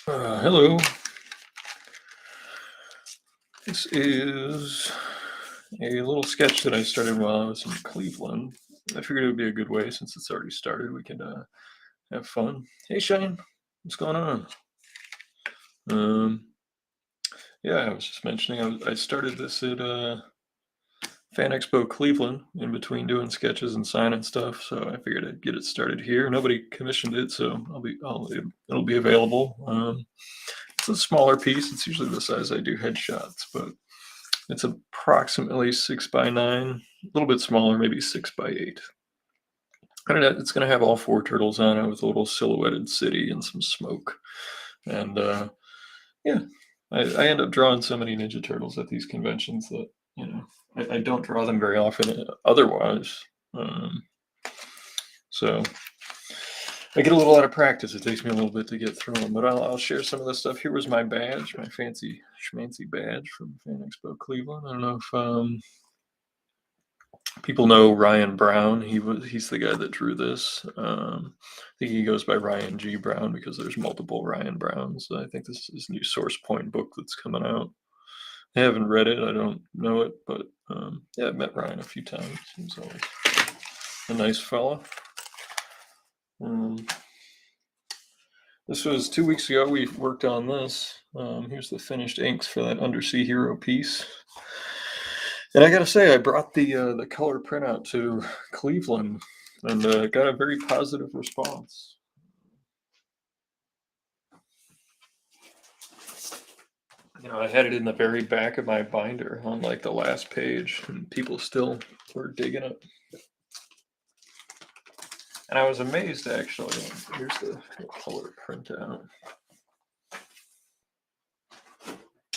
Hello. This is a little sketch that I started while I was in Cleveland. I figured it would be a good way since it's already started. We could have fun. Hey, Shane, what's going on? Um, yeah, I was just mentioning I started this at Fan Expo Cleveland in between doing sketches and signing stuff. So I figured I'd get it started here. Nobody commissioned it, so it'll be available. It's a smaller piece. It's usually the size I do headshots, but it's approximately 6 by 9, a little bit smaller, maybe 6 by 8. And it's going to have all four turtles on it with a little silhouetted city and some smoke. And yeah, I end up drawing so many Ninja Turtles at these conventions that, I don't draw them very often otherwise. So I get a little out of practice. It takes me a little bit to get through them, but I'll share some of this stuff. Here was my badge, my fancy schmancy badge from Fan Expo Cleveland. I don't know if people know Ryan Brown. He's the guy that drew this. I think he goes by Ryan G. Brown because there's multiple Ryan Browns. I think this is his new Source Point book that's coming out. I haven't read it. I don't know it, but yeah, I've met Ryan a few times. He's always a nice fella. This was 2 weeks ago. We worked on this. Here's the finished inks for that Undersea Hero piece. And I gotta say, I brought the color printout to Cleveland and got a very positive response. I had it in the very back of my binder on like the last page, and people still were digging it. And I was amazed, actually. Here's the color printout.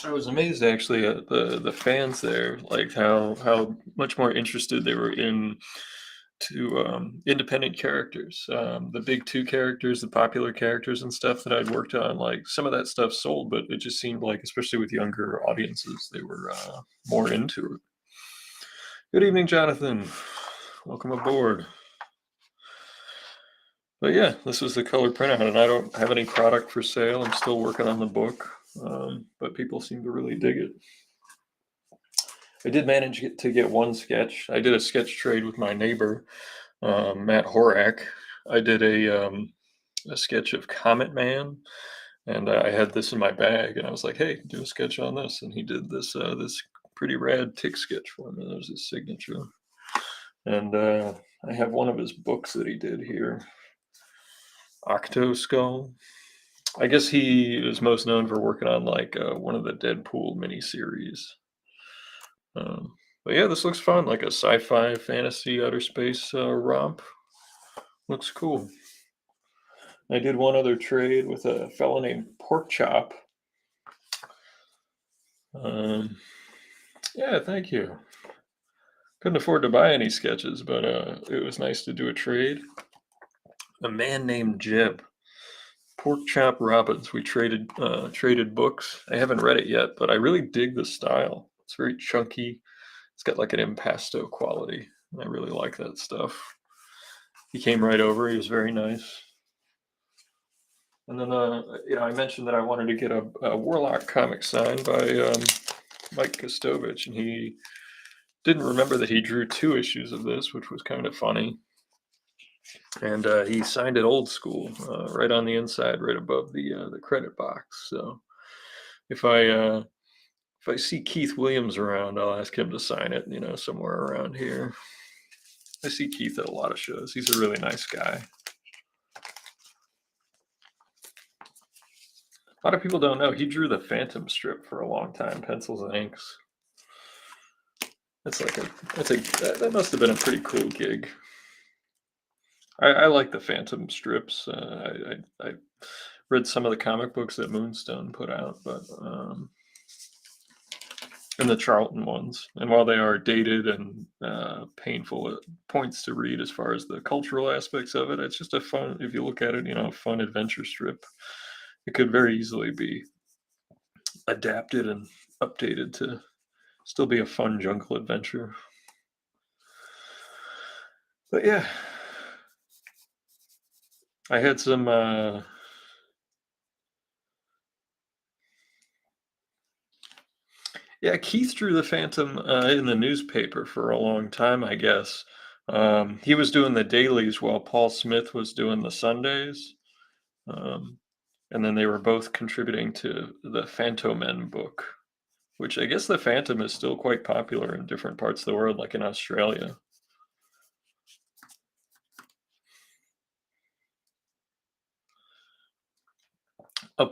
I was amazed, actually, at the fans there, like how much more interested they were in independent characters. The big two characters, the popular characters and stuff that I'd worked on, like some of that stuff sold, but it just seemed like, especially with younger audiences, they were more into it. Good evening, Jonathan. Welcome aboard. But yeah, this is the color printout, and I don't have any product for sale. I'm still working on the book, but people seem to really dig it. I did manage to get one sketch. I did a sketch trade with my neighbor, Matt Horak. I did a sketch of Comet Man, and I had this in my bag, and I was like, "Hey, do a sketch on this," and he did this pretty rad tick sketch for me. There's his signature, and I have one of his books that he did here, Octo Skull. I guess he is most known for working on like one of the Deadpool miniseries. But yeah, this looks fun, like a sci-fi fantasy outer space romp. Looks cool. I did one other trade with a fellow named Pork Chop. Yeah, thank you. Couldn't afford to buy any sketches, but it was nice to do a trade. A man named Jeb, Pork Chop Robbins. We traded books. I haven't read it yet, but I really dig the style. It's very chunky. It's got like an impasto quality. I really like that stuff. He came right over. He was very nice. And then, I mentioned that I wanted to get a Warlock comic signed by Mike Kostovich, and he didn't remember that he drew 2 issues of this, which was kind of funny. And he signed it old school, right on the inside, right above the credit box. So if I see Keith Williams around, I'll ask him to sign it, somewhere around here. I see Keith at a lot of shows. He's a really nice guy. A lot of people don't know he drew the Phantom strip for a long time, pencils and inks. That must have been a pretty cool gig. I like the Phantom strips. I read some of the comic books that Moonstone put out, but and the Charlton ones. And while they are dated and painful at points to read as far as the cultural aspects of it, it's just a fun, if you look at it, a fun adventure strip. It could very easily be adapted and updated to still be a fun jungle adventure. But yeah, I had some Yeah, Keith drew the Phantom, in the newspaper for a long time, I guess. He was doing the dailies while Paul Smith was doing the Sundays, um, and then they were both contributing to the Phantomen book, which I guess the Phantom is still quite popular in different parts of the world, like in Australia.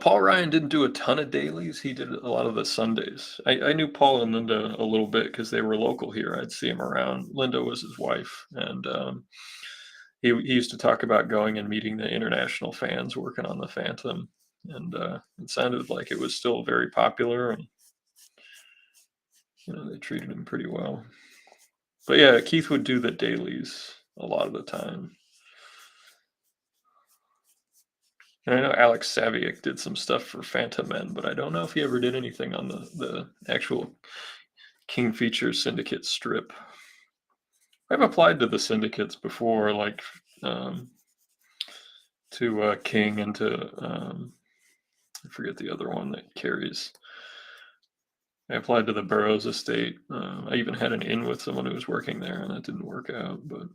Paul Ryan didn't do a ton of dailies. He did a lot of the Sundays. I knew Paul and Linda a little bit because they were local here. I'd see him around. Linda was his wife, and he used to talk about going and meeting the international fans working on the Phantom, and it sounded like it was still very popular, and they treated him pretty well. But yeah, Keith would do the dailies a lot of the time. And I know Alex Saviuk did some stuff for Phantom Men, but I don't know if he ever did anything on the actual King Features Syndicate strip. I've applied to the syndicates before, like to King and to I forget the other one that carries. I applied to the Burroughs estate. I even had an in with someone who was working there, and it didn't work out. But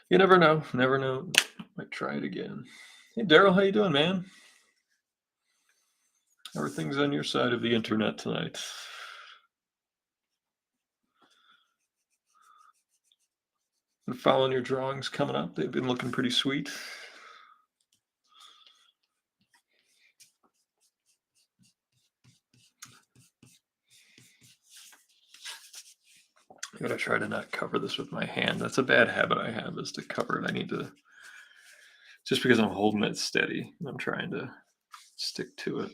you never know. Never know. Might try it again. Hey, Daryl, how you doing, man? Everything's on your side of the internet tonight. Been following your drawings coming up. They've been looking pretty sweet. I gotta try to not cover this with my hand. That's a bad habit I have, is to cover it. I need to, just because I'm holding it steady, I'm trying to stick to it.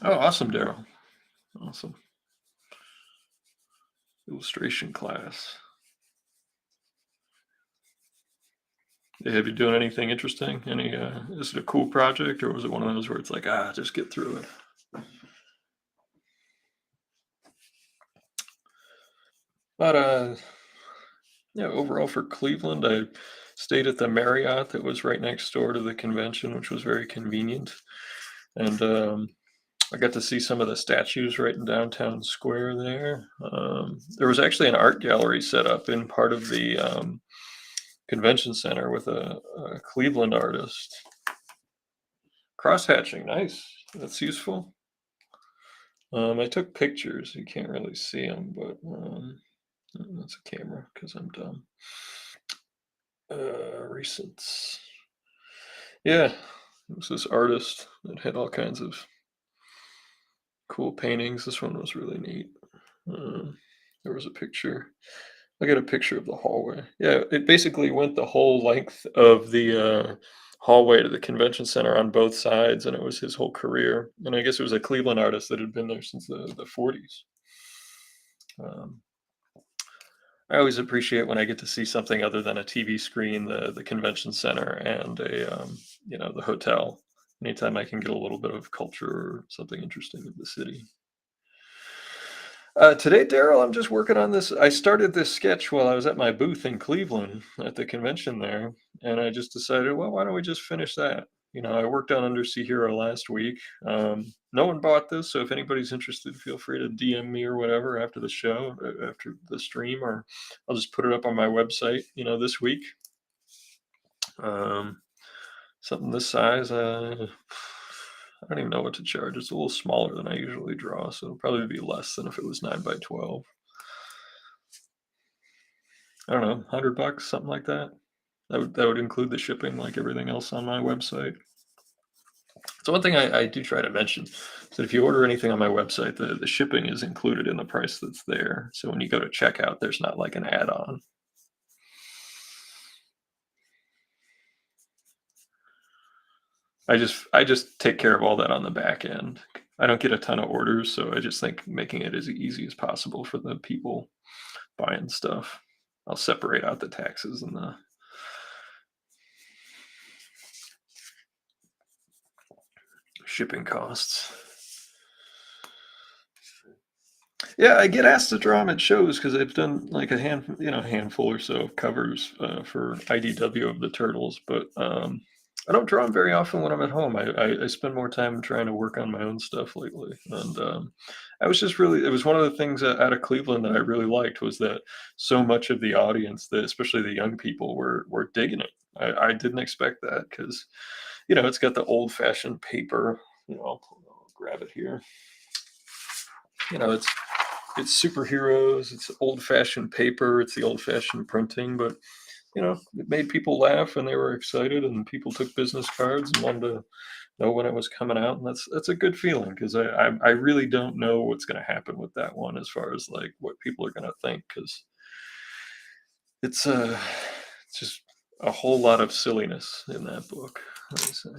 Oh, awesome, Daryl. Awesome. Illustration class. Have you doing anything interesting? Is it a cool project, or was it one of those where it's like, just get through it? But yeah, overall for Cleveland, I stayed at the Marriott that was right next door to the convention, which was very convenient. And I got to see some of the statues right in downtown square there. There was actually an art gallery set up in part of the convention center with a Cleveland artist. Cross hatching, nice. That's useful. I took pictures. You can't really see them, but that's a camera because I'm dumb. Recents. Yeah, it was this artist that had all kinds of cool paintings. This one was really neat. There was a picture. I got a picture of the hallway. Yeah, it basically went the whole length of the hallway to the convention center on both sides, and it was his whole career. And I guess it was a Cleveland artist that had been there since the 40s. Um, I always appreciate when I get to see something other than a TV screen, the convention center, and the hotel. Anytime I can get a little bit of culture or something interesting of the city. Today, Daryl, I'm just working on this. I started this sketch while I was at my booth in Cleveland at the convention there, and I just decided, well, why don't we just finish that? I worked on Undersea Hero last week. No one bought this, so if anybody's interested, feel free to DM me or whatever after the show, after the stream, or I'll just put it up on my website, this week. Something this size, I don't even know what to charge. It's a little smaller than I usually draw, so it'll probably be less than if it was 9 by 12. I don't know, $100, something like that. That would include the shipping, like everything else on my website. So one thing I do try to mention is that if you order anything on my website, the shipping is included in the price that's there. So when you go to checkout, there's not like an add-on. I just take care of all that on the back end. I don't get a ton of orders, so I just think making it as easy as possible for the people buying stuff. I'll separate out the taxes and the shipping costs. Yeah, I get asked to draw them at shows because I've done like handful or so of covers for IDW of the Turtles, but I don't draw them very often when I'm at home. I spend more time trying to work on my own stuff lately, and I was just really it was one of the things out of Cleveland that I really liked was that so much of the audience, that especially the young people, were digging it. I didn't expect that because it's got the old fashioned paper. I'll grab it here. It's superheroes, it's old-fashioned paper, it's the old-fashioned printing, but, it made people laugh and they were excited and people took business cards and wanted to know when it was coming out, and that's a good feeling because I really don't know what's gonna happen with that one as far as, like, what people are gonna think because it's, it's just a whole lot of silliness in that book, let me say.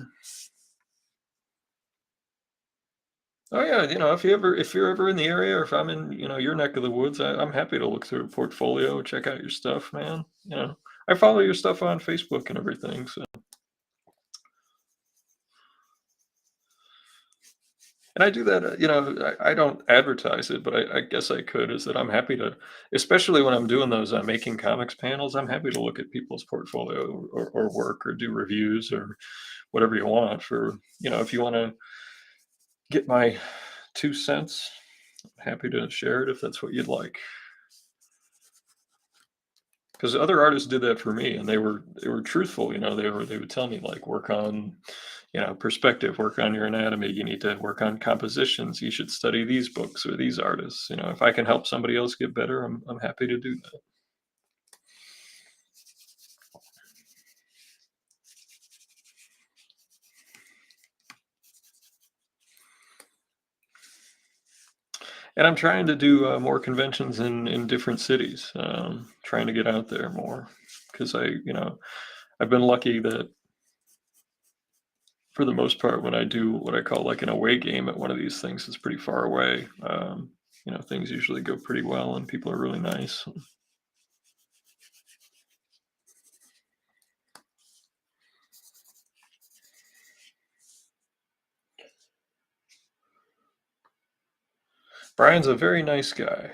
Oh yeah, if you're ever in the area or if I'm in, your neck of the woods, I'm happy to look through a portfolio, check out your stuff, man. I follow your stuff on Facebook and everything. So, and I do that. I don't advertise it, but I guess I could. Is that I'm happy to, especially when I'm doing those making comics panels. I'm happy to look at people's portfolio or work or do reviews or whatever you want for. If you want to get my 2 cents, I'm happy to share it if that's what you'd like. Because other artists did that for me, and they were truthful. They would tell me like work on, perspective, work on your anatomy. You need to work on compositions. You should study these books or these artists. If I can help somebody else get better, I'm happy to do that. And I'm trying to do more conventions in different cities. Trying to get out there more because I've been lucky that for the most part, when I do what I call like an away game at one of these things, it's pretty far away. Things usually go pretty well, and people are really nice. Brian's a very nice guy.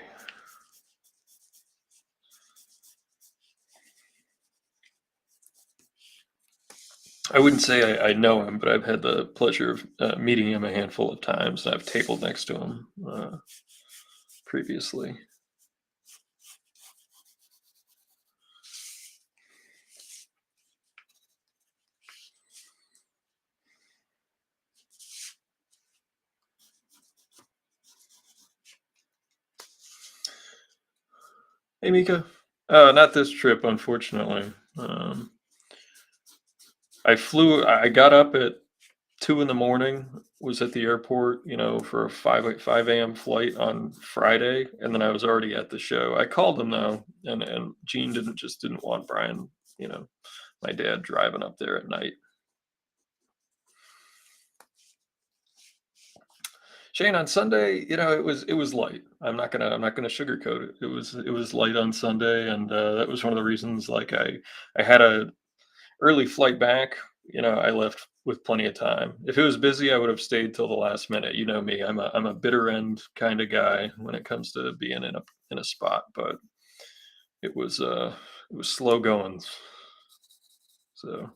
I wouldn't say I know him, but I've had the pleasure of meeting him a handful of times. I've tabled next to him previously. Hey, Mika. Not this trip, unfortunately. I got up at 2 in the morning, was at the airport, for a 5 a.m. flight on Friday, and then I was already at the show. I called him though, and Gene didn't want Brian, you know, my dad driving up there at night. Shane, on Sunday, it was light. I'm not gonna sugarcoat it. It was light on Sunday, and that was one of the reasons. Like I had a early flight back. I left with plenty of time. If it was busy, I would have stayed till the last minute. You know me. I'm a bitter end kind of guy when it comes to being in a spot. But it was it was slow going. So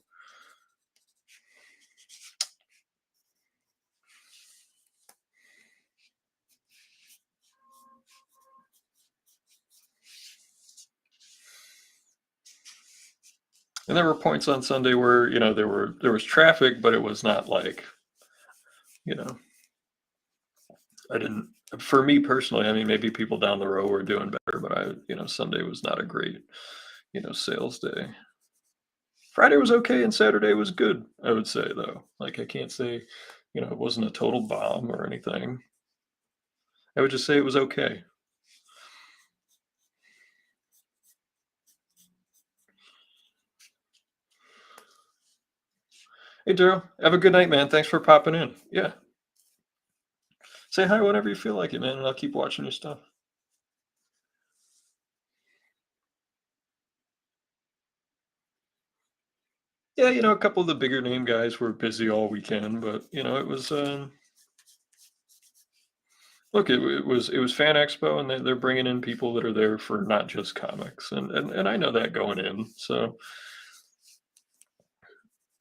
and there were points on Sunday where there was traffic, but it was not like you know I didn't. For me personally, I mean, maybe people down the road were doing better, but Sunday was not a great, sales day. Friday was okay and Saturday was good, I would say though. Like I can't say, it wasn't a total bomb or anything. I would just say it was okay. Hey Daryl, have a good night, man. Thanks for popping in. Yeah. Say hi whenever you feel like it, man, and I'll keep watching your stuff. Yeah, a couple of the bigger name guys were busy all weekend, but it was Look, it was Fan Expo, and they're bringing in people that are there for not just comics, and I know that going in. So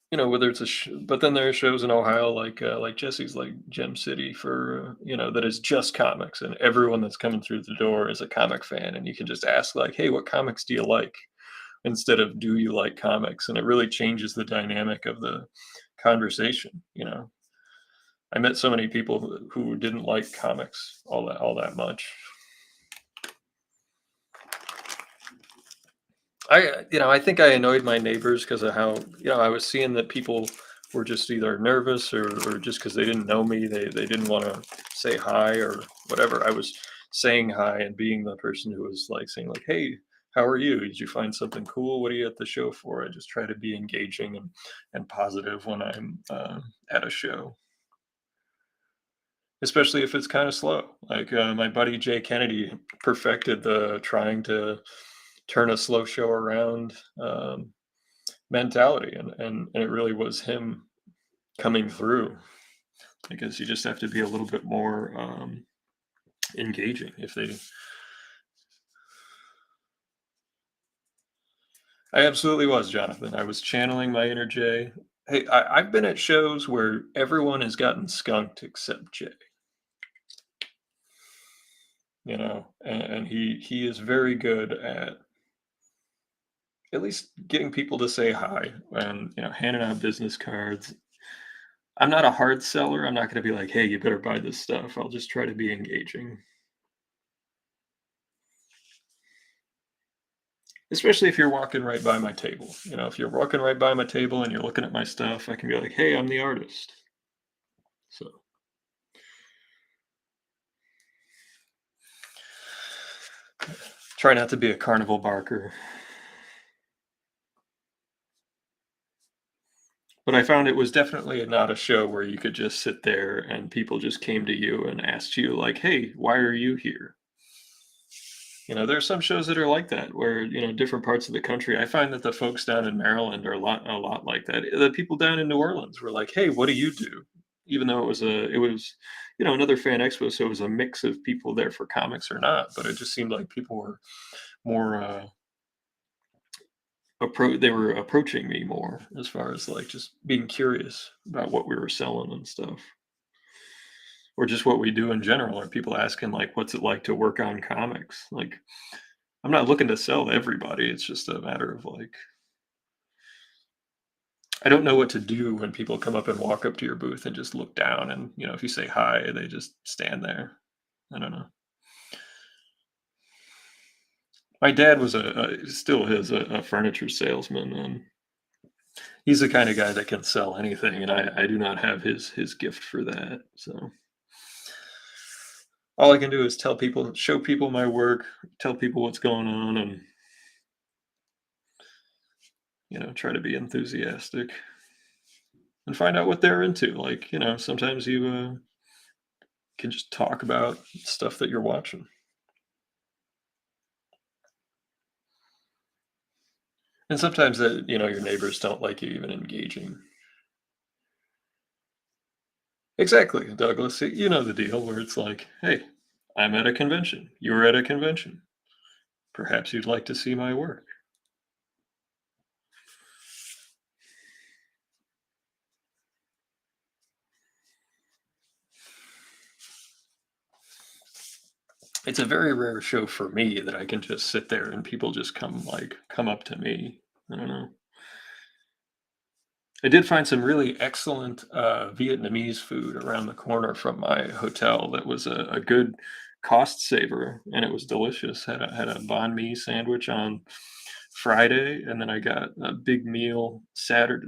whether it's but then there are shows in Ohio like Jesse's, like Gem City, for that is just comics, and everyone that's coming through the door is a comic fan, and you can just ask like, hey, what comics do you like, instead of do you like comics, and it really changes the dynamic of the conversation. I met so many people who didn't like comics all that much. I think I annoyed my neighbors because of how, I was seeing that people were just either nervous, or just because they didn't know me, they didn't want to say hi or whatever. I was saying hi and being the person who was like saying like, "Hey, how are you? Did you find something cool? What are you at the show for?" I just try to be engaging and positive when I'm at a show, especially if it's kind of slow. Like my buddy Jay Kennedy perfected the trying to turn a slow show around mentality, and it really was him coming through, because you just have to be a little bit more engaging. If they I absolutely was, Jonathan. I was channeling my inner Jay. Hey, I've been at shows where everyone has gotten skunked except Jay, and he is very good at least getting people to say hi, and handing out business cards. I'm not a hard seller. I'm not going to be like, hey, you better buy this stuff. I'll just try to be engaging. Especially if you're walking right by my table. If you're walking right by my table and you're looking at my stuff, I can be like, "Hey, I'm the artist." So, try not to be a carnival barker. But I found it was definitely not a show where you could just sit there and people just came to you and asked you like, "Hey, why are you here?" There's some shows that are like that, where, different parts of the country. I find that the folks down in Maryland are a lot like that. The people down in New Orleans were like, "Hey, what do you do?" Even though it was another fan expo, so it was a mix of people there for comics or not, but it just seemed like people were more they were approaching me more, as far as like just being curious about what we were selling and stuff, or just what we do in general. Or people asking like, "What's it like to work on comics?" Like, I'm not looking to sell everybody. It's just a matter of like, I don't know what to do when people come up and walk up to your booth and just look down, and if you say hi, they just stand there. I don't know. My dad was still is a furniture salesman, and he's the kind of guy that can sell anything, and I do not have his gift for that. So all I can do is show people my work, tell people what's going on, and try to be enthusiastic and find out what they're into. Like, sometimes you can just talk about stuff that you're watching. And sometimes that, your neighbors don't like you even engaging. Exactly, Douglas. You know the deal, where it's like, hey, I'm at a convention. You're at a convention. Perhaps you'd like to see my work. It's a very rare show for me that I can just sit there and people just come up to me. I don't know. I did find some really excellent Vietnamese food around the corner from my hotel that was a good cost saver, and it was delicious. Had a banh mi sandwich on Friday, and then I got a big meal Saturday.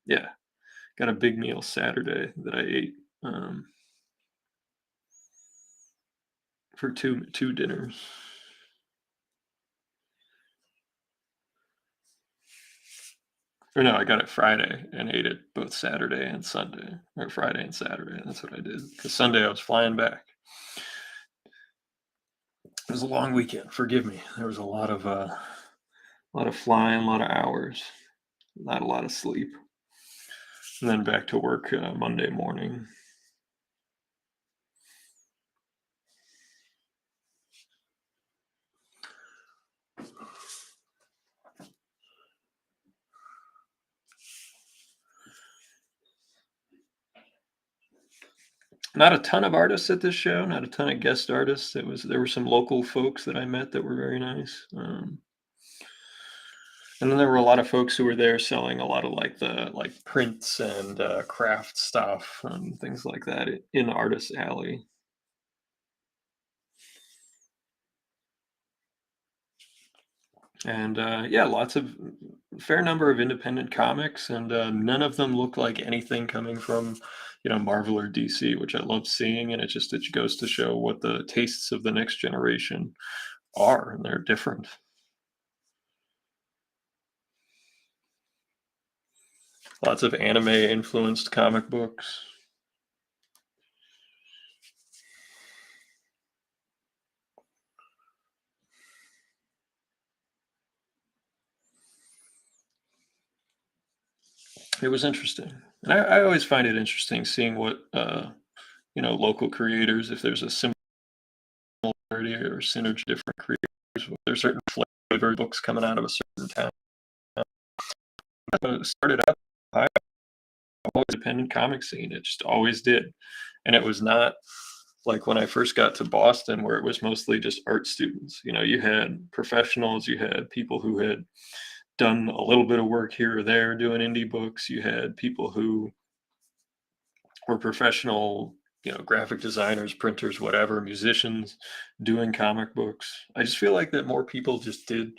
Yeah, got a big meal Saturday that I ate for two dinners. Or no, I got it Friday and ate it both Saturday and Sunday, or Friday and Saturday. That's what I did, because Sunday I was flying back. It was a long weekend. Forgive me. There was a lot of flying, a lot of hours, not a lot of sleep, and then back to work Monday morning. Not a ton of artists at this show, not a ton of guest artists. There were some local folks that I met that were very nice. And then there were a lot of folks who were there selling a lot of like prints and craft stuff and things like that in Artist Alley. And yeah, lots of fair number of independent comics, and none of them look like anything coming from, Marvel or DC, which I love seeing. And it goes to show what the tastes of the next generation are, and they're different. Lots of anime influenced comic books. It was interesting, and I always find it interesting seeing what local creators, if there's a similarity or synergy, different creators. There's certain flavor books coming out of a certain town. Started out high, independent comic scene. It just always did, and it was not like when I first got to Boston, where it was mostly just art students. You had professionals, you had people who had done a little bit of work here or there doing indie books. You had people who were professional, graphic designers, printers, whatever, musicians doing comic books. I just feel like that more people just did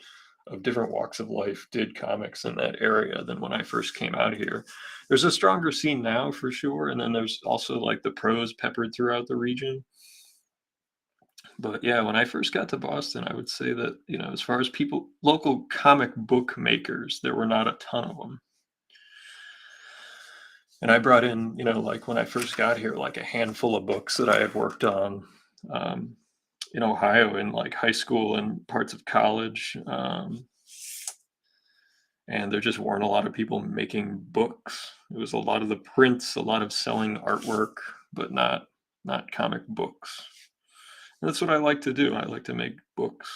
of different walks of life did comics in that area than when I first came out here. There's a stronger scene now for sure, and then there's also like the pros peppered throughout the region. But yeah, when I first got to Boston, I would say that, as far as people, local comic book makers, there were not a ton of them. And I brought in, like when I first got here, like a handful of books that I had worked on um, in Ohio in like high school and parts of college. And there just weren't a lot of people making books. It was a lot of the prints, a lot of selling artwork, but not comic books. And that's what I like to do. I like to make books.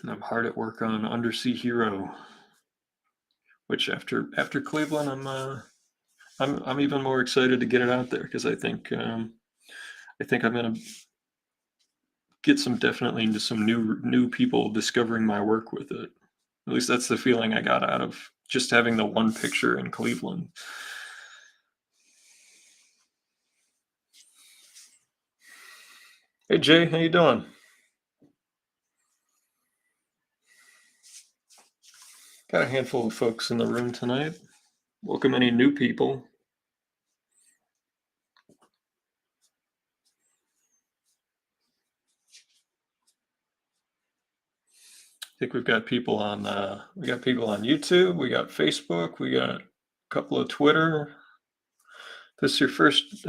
And I'm hard at work on Undersea Hero, which after Cleveland, I'm even more excited to get it out there because I think I'm gonna get definitely into some new people discovering my work with it. At least that's the feeling I got out of just having the one picture in Cleveland. Hey Jay, how you doing? Got a handful of folks in the room tonight. Welcome any new people. I think we've got people on YouTube, we got Facebook, we got a couple of Twitter. This is your first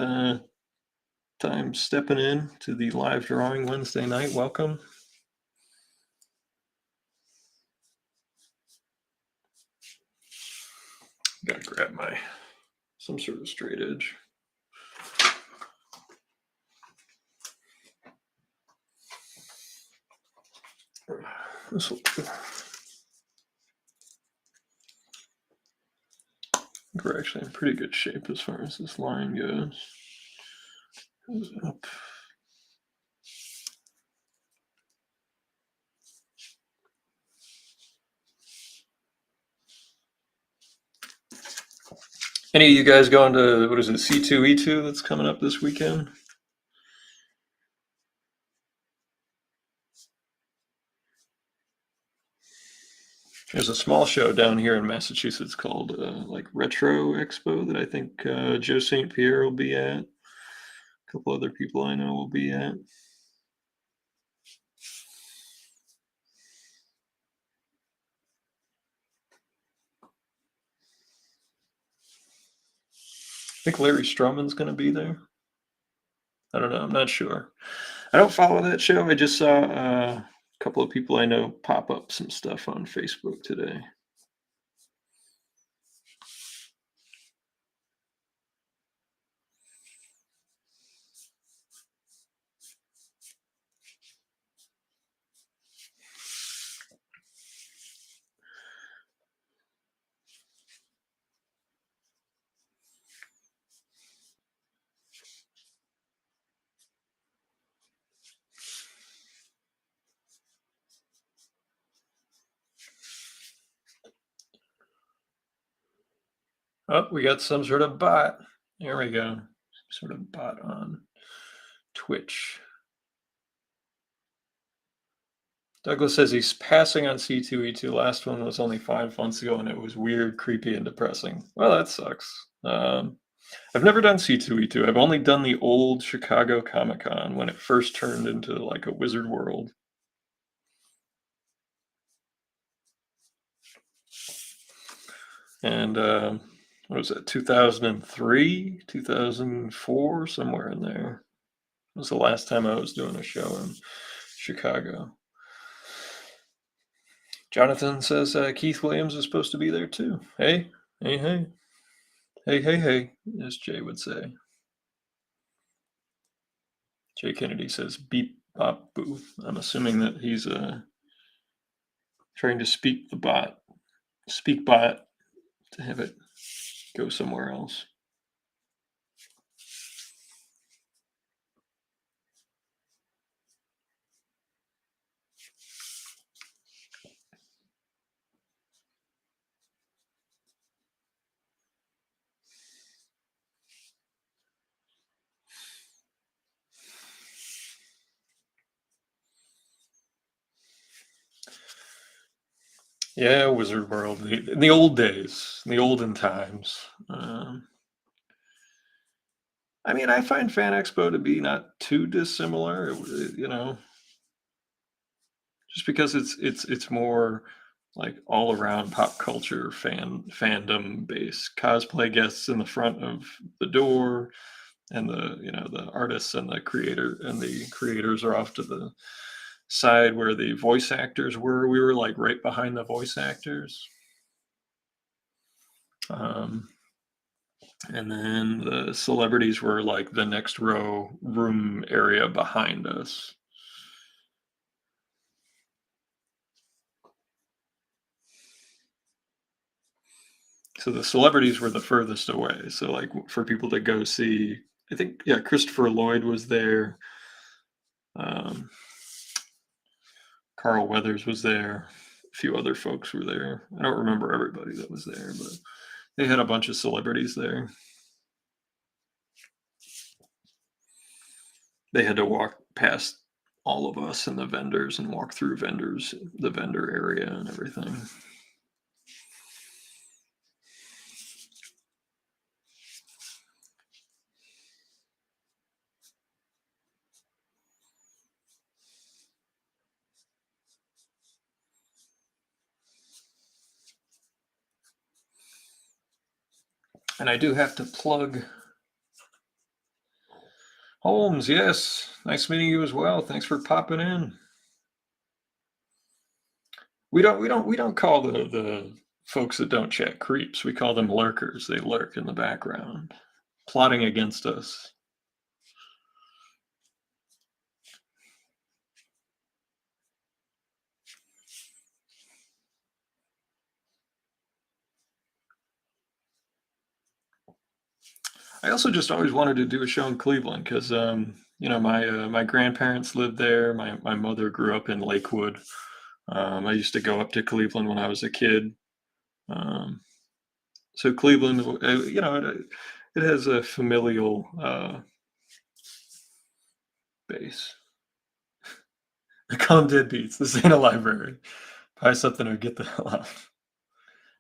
time stepping in to the live drawing Wednesday night. Welcome. Gotta grab some sort of straight edge. This will do. We're actually in pretty good shape as far as this line goes. Up. Any of you guys going to, what is it, C2E2 that's coming up this weekend? There's a small show down here in Massachusetts called like Retro Expo that I think Joe St. Pierre will be at. A couple other people I know will be at. I think Larry Stroman's going to be there. I don't know. I'm not sure. I don't follow that show. I just saw a couple of people I know pop up some stuff on Facebook today. Oh, we got some sort of bot. There we go. Some sort of bot on Twitch. Douglas says he's passing on C2E2. Last one was only 5 months ago, and it was weird, creepy, and depressing. Well, that sucks. I've never done C2E2. I've only done the old Chicago Comic Con when it first turned into like a wizard world. And what was it, 2003, 2004, somewhere in there. It was the last time I was doing a show in Chicago. Jonathan says Keith Williams is supposed to be there too. Hey, hey, hey. Hey, hey, hey, as Jay would say. Jay Kennedy says beep, bop, boo. I'm assuming that he's trying to speak bot to have it go somewhere else. Yeah, Wizard World. In the old days, in the olden times. I mean, I find Fan Expo to be not too dissimilar. Just because it's more like all around pop culture fandom based cosplay guests in the front of the door, and the artists and the creators are off to the side where the voice actors were. We were like right behind the voice actors. Um, and then the celebrities were like the next room area behind us. So the celebrities were the furthest away. So like for people to go see, I think, yeah, Christopher Lloyd was there. Um, Carl Weathers was there. A few other folks were there. I don't remember everybody that was there, but they had a bunch of celebrities there. They had to walk past all of us and the vendors and walk through the vendor area and everything. And I do have to plug Holmes. Yes, nice meeting you as well. Thanks for popping in. We don't call the folks that don't chat creeps. We call them lurkers. They lurk in the background, plotting against us. I also just always wanted to do a show in Cleveland because my grandparents lived there. My mother grew up in Lakewood. I used to go up to Cleveland when I was a kid. Um, so Cleveland, it has a familial base. Calm dead beats. This ain't a library. Buy something or get the hell out.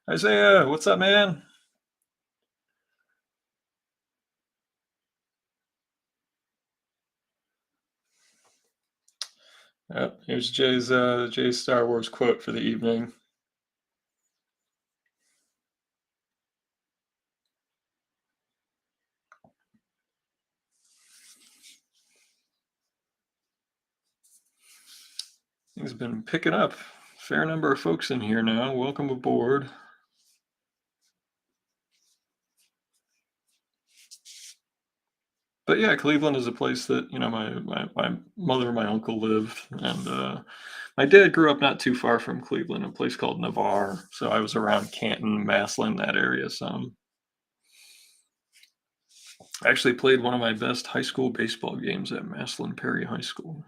Isaiah, what's up, man? Yep, here's Jay's Star Wars quote for the evening. Things been picking up. Fair number of folks in here now. Welcome aboard. But yeah, Cleveland is a place that my mother and my uncle lived, and my dad grew up not too far from Cleveland, a place called Navarre. So I was around Canton, Massillon, that area some. I actually played one of my best high school baseball games at Massillon Perry High School.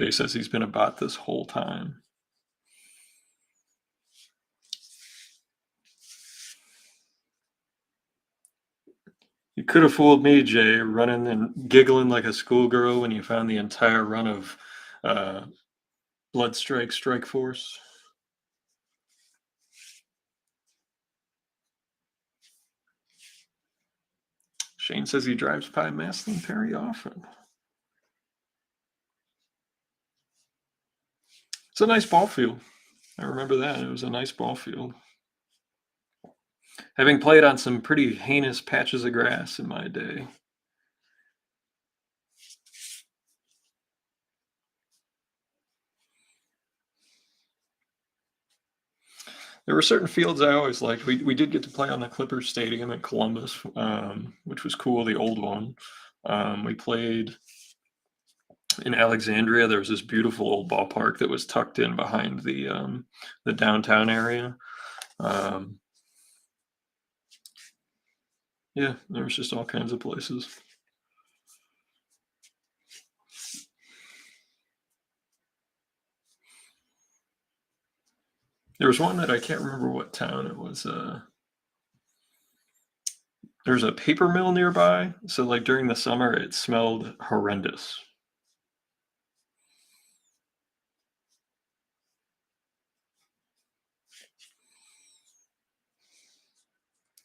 Jay says he's been a bot this whole time. You could have fooled me, Jay, running and giggling like a schoolgirl when you found the entire run of uh, Bloodstrike Strike Force. Shane says he drives by Maslin very often. It's a nice ball field. I remember that. It was a nice ball field. Having played on some pretty heinous patches of grass in my day. There were certain fields I always liked. We did get to play on the Clippers Stadium in Columbus, which was cool, the old one. We played in Alexandria. There was this beautiful old ballpark that was tucked in behind the downtown area. Yeah, there was just all kinds of places. There was one that I can't remember what town it was. There's a paper mill nearby, so like during the summer, it smelled horrendous.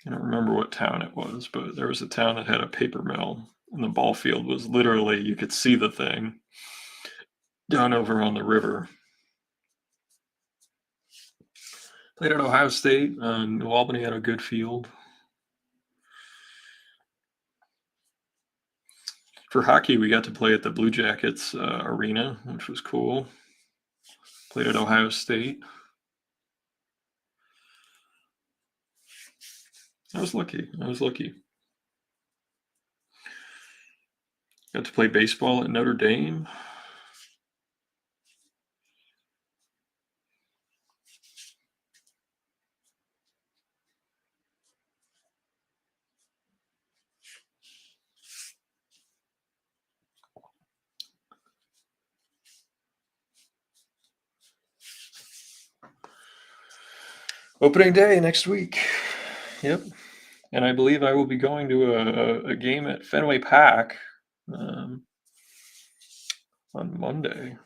I don't remember what town it was, but there was a town that had a paper mill, and the ball field was literally, you could see the thing down over on the river. Played at Ohio State. New Albany had a good field. For hockey, we got to play at the Blue Jackets arena, which was cool. Played at Ohio State. I was lucky. Got to play baseball at Notre Dame. Opening day next week. Yep. And I believe I will be going to a game at Fenway Park on Monday.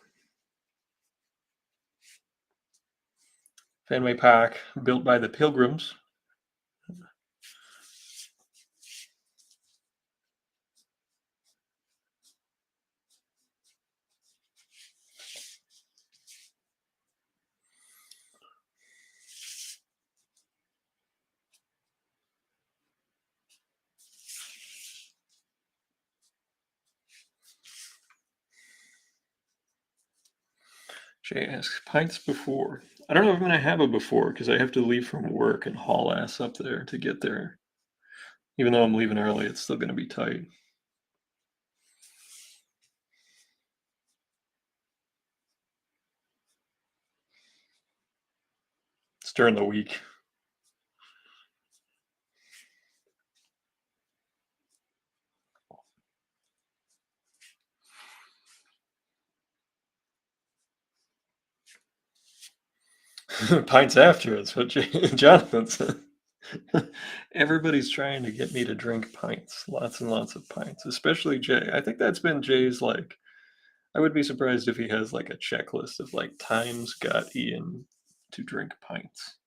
Fenway Park, built by the Pilgrims. Jay asks, pints before. I don't know if I'm going to have a before because I have to leave from work and haul ass up there to get there. Even though I'm leaving early, it's still going to be tight. It's during the week. Pints after, it's what Jonathan said. Everybody's trying to get me to drink pints, lots and lots of pints, especially Jay. I think that's been Jay's, like, I would be surprised if he has like a checklist of like times got Ian to drink pints.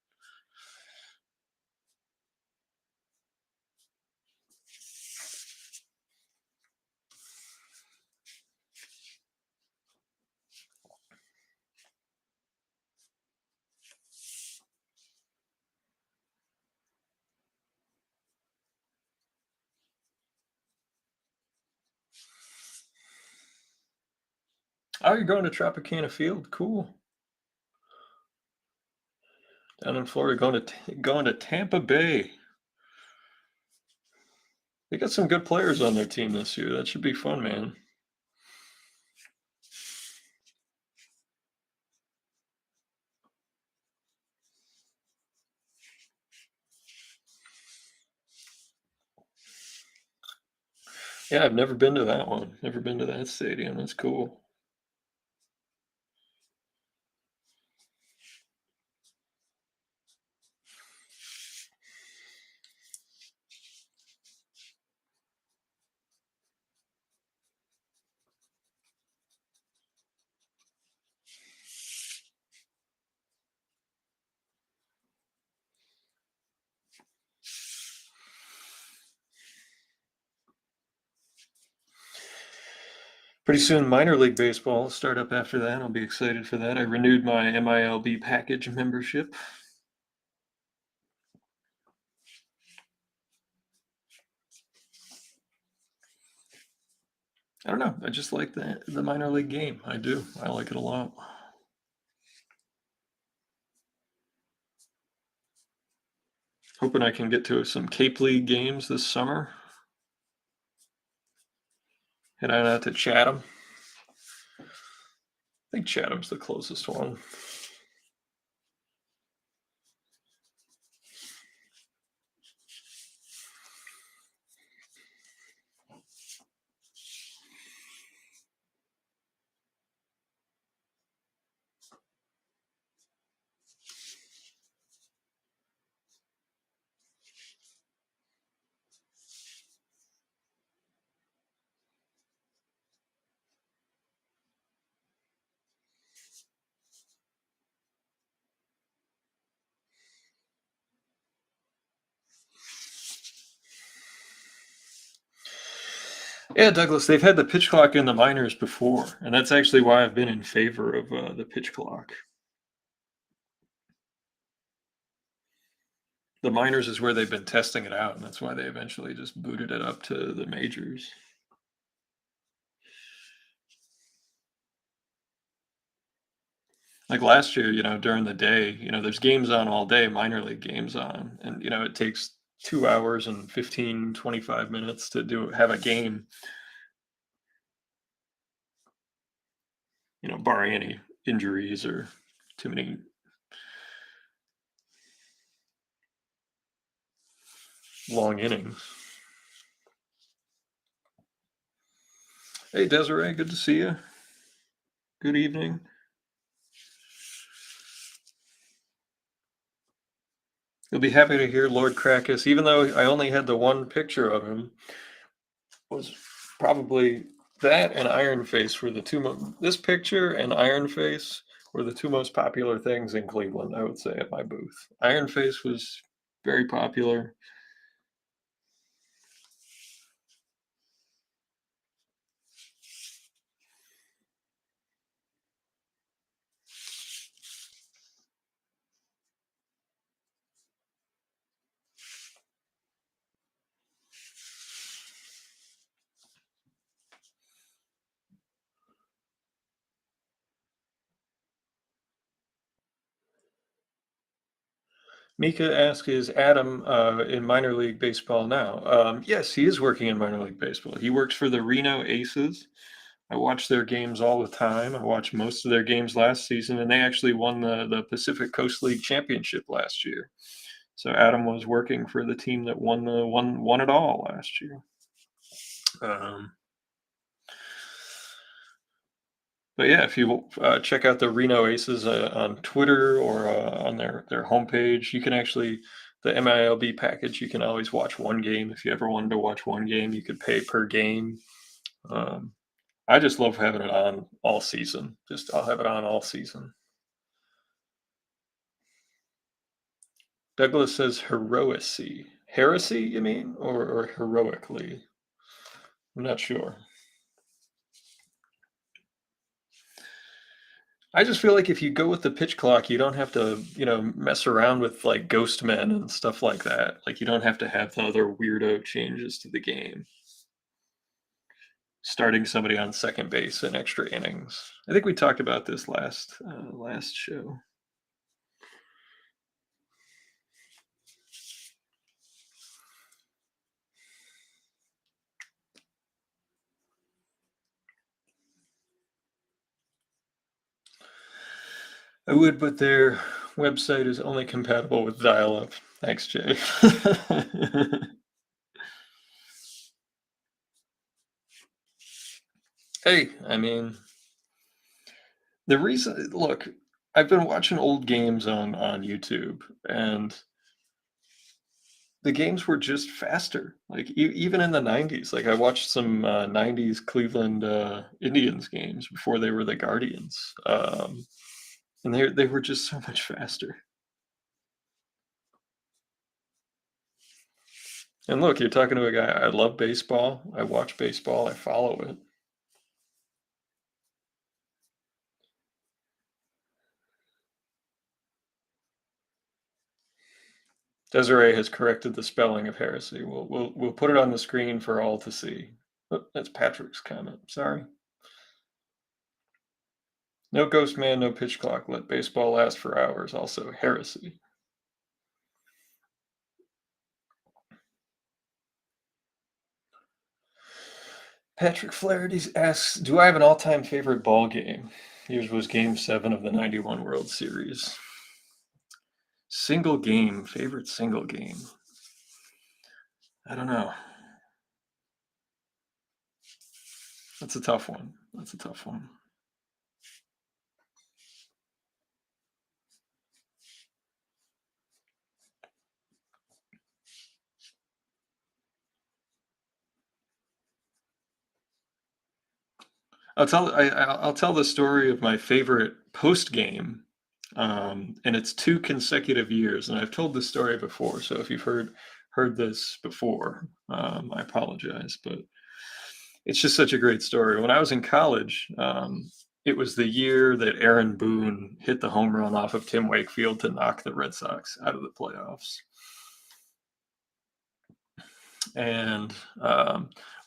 Oh, you're going to Tropicana Field? Cool. Down in Florida, going to Tampa Bay. They got some good players on their team this year. That should be fun, man. Yeah, I've never been to that one. Never been to that stadium. That's cool. Pretty soon, minor league baseball will start up after that. I'll be excited for that. I renewed my MILB package membership. I don't know. I just like the minor league game. I do. I like it a lot. Hoping I can get to some Cape League games this summer. Head on out to Chatham. I think Chatham's the closest one. Yeah, Douglas, they've had the pitch clock in the minors before, and that's actually why I've been in favor of the pitch clock. The minors is where they've been testing it out, and that's why they eventually just booted it up to the majors. Like last year, during the day, there's games on all day, minor league games on, and it takes 2 hours and 25 minutes to have a game, barring any injuries or too many long innings. Hey, Desiree, good to see you. Good evening. You'll be happy to hear Lord Crackus, even though I only had the one picture of him, was probably that and Iron Face were the two. This picture and Iron Face were the two most popular things in Cleveland, I would say, at my booth. Iron Face was very popular. Mika asks, is Adam in minor league baseball now? Yes, he is working in minor league baseball. He works for the Reno Aces. I watch their games all the time. I watched most of their games last season, and they actually won the Pacific Coast League Championship last year. So Adam was working for the team that won it all last year. But yeah, if you check out the Reno Aces on Twitter or on their homepage, you can actually the MILB package. You can always watch one game. If you ever wanted to watch one game, you could pay per game. I just love having it on all season. I'll have it on all season. Douglas says heroicy. Heresy, you mean, or heroically? I'm not sure. I just feel like if you go with the pitch clock, you don't have to, mess around with like ghost men and stuff like that. Like you don't have to have the other weirdo changes to the game. Starting somebody on second base in extra innings. I think we talked about this last show. I would, but their website is only compatible with dial-up. Thanks, Jay. Hey, I mean, the reason, look, I've been watching old games on YouTube, and the games were just faster. Like even in the 90s, like I watched some 90s Cleveland Indians games before they were the Guardians. And they were just so much faster. And look, you're talking to a guy, I love baseball, I watch baseball, I follow it. Desiree has corrected the spelling of heresy. We'll put it on the screen for all to see. Oh, that's Patrick's comment. Sorry. No ghost man, no pitch clock. Let baseball last for hours. Also heresy. Patrick Flaherty asks, "Do I have an all-time favorite ball game?" Yours was Game 7 of the '91 World Series. Single game, favorite single game. I don't know. That's a tough one. That's a tough one. I'll tell the story of my favorite post game, and it's 2 consecutive years. And I've told this story before, so if you've heard this before, I apologize, but it's just such a great story. When I was in college, it was the year that Aaron Boone hit the home run off of Tim Wakefield to knock the Red Sox out of the playoffs. And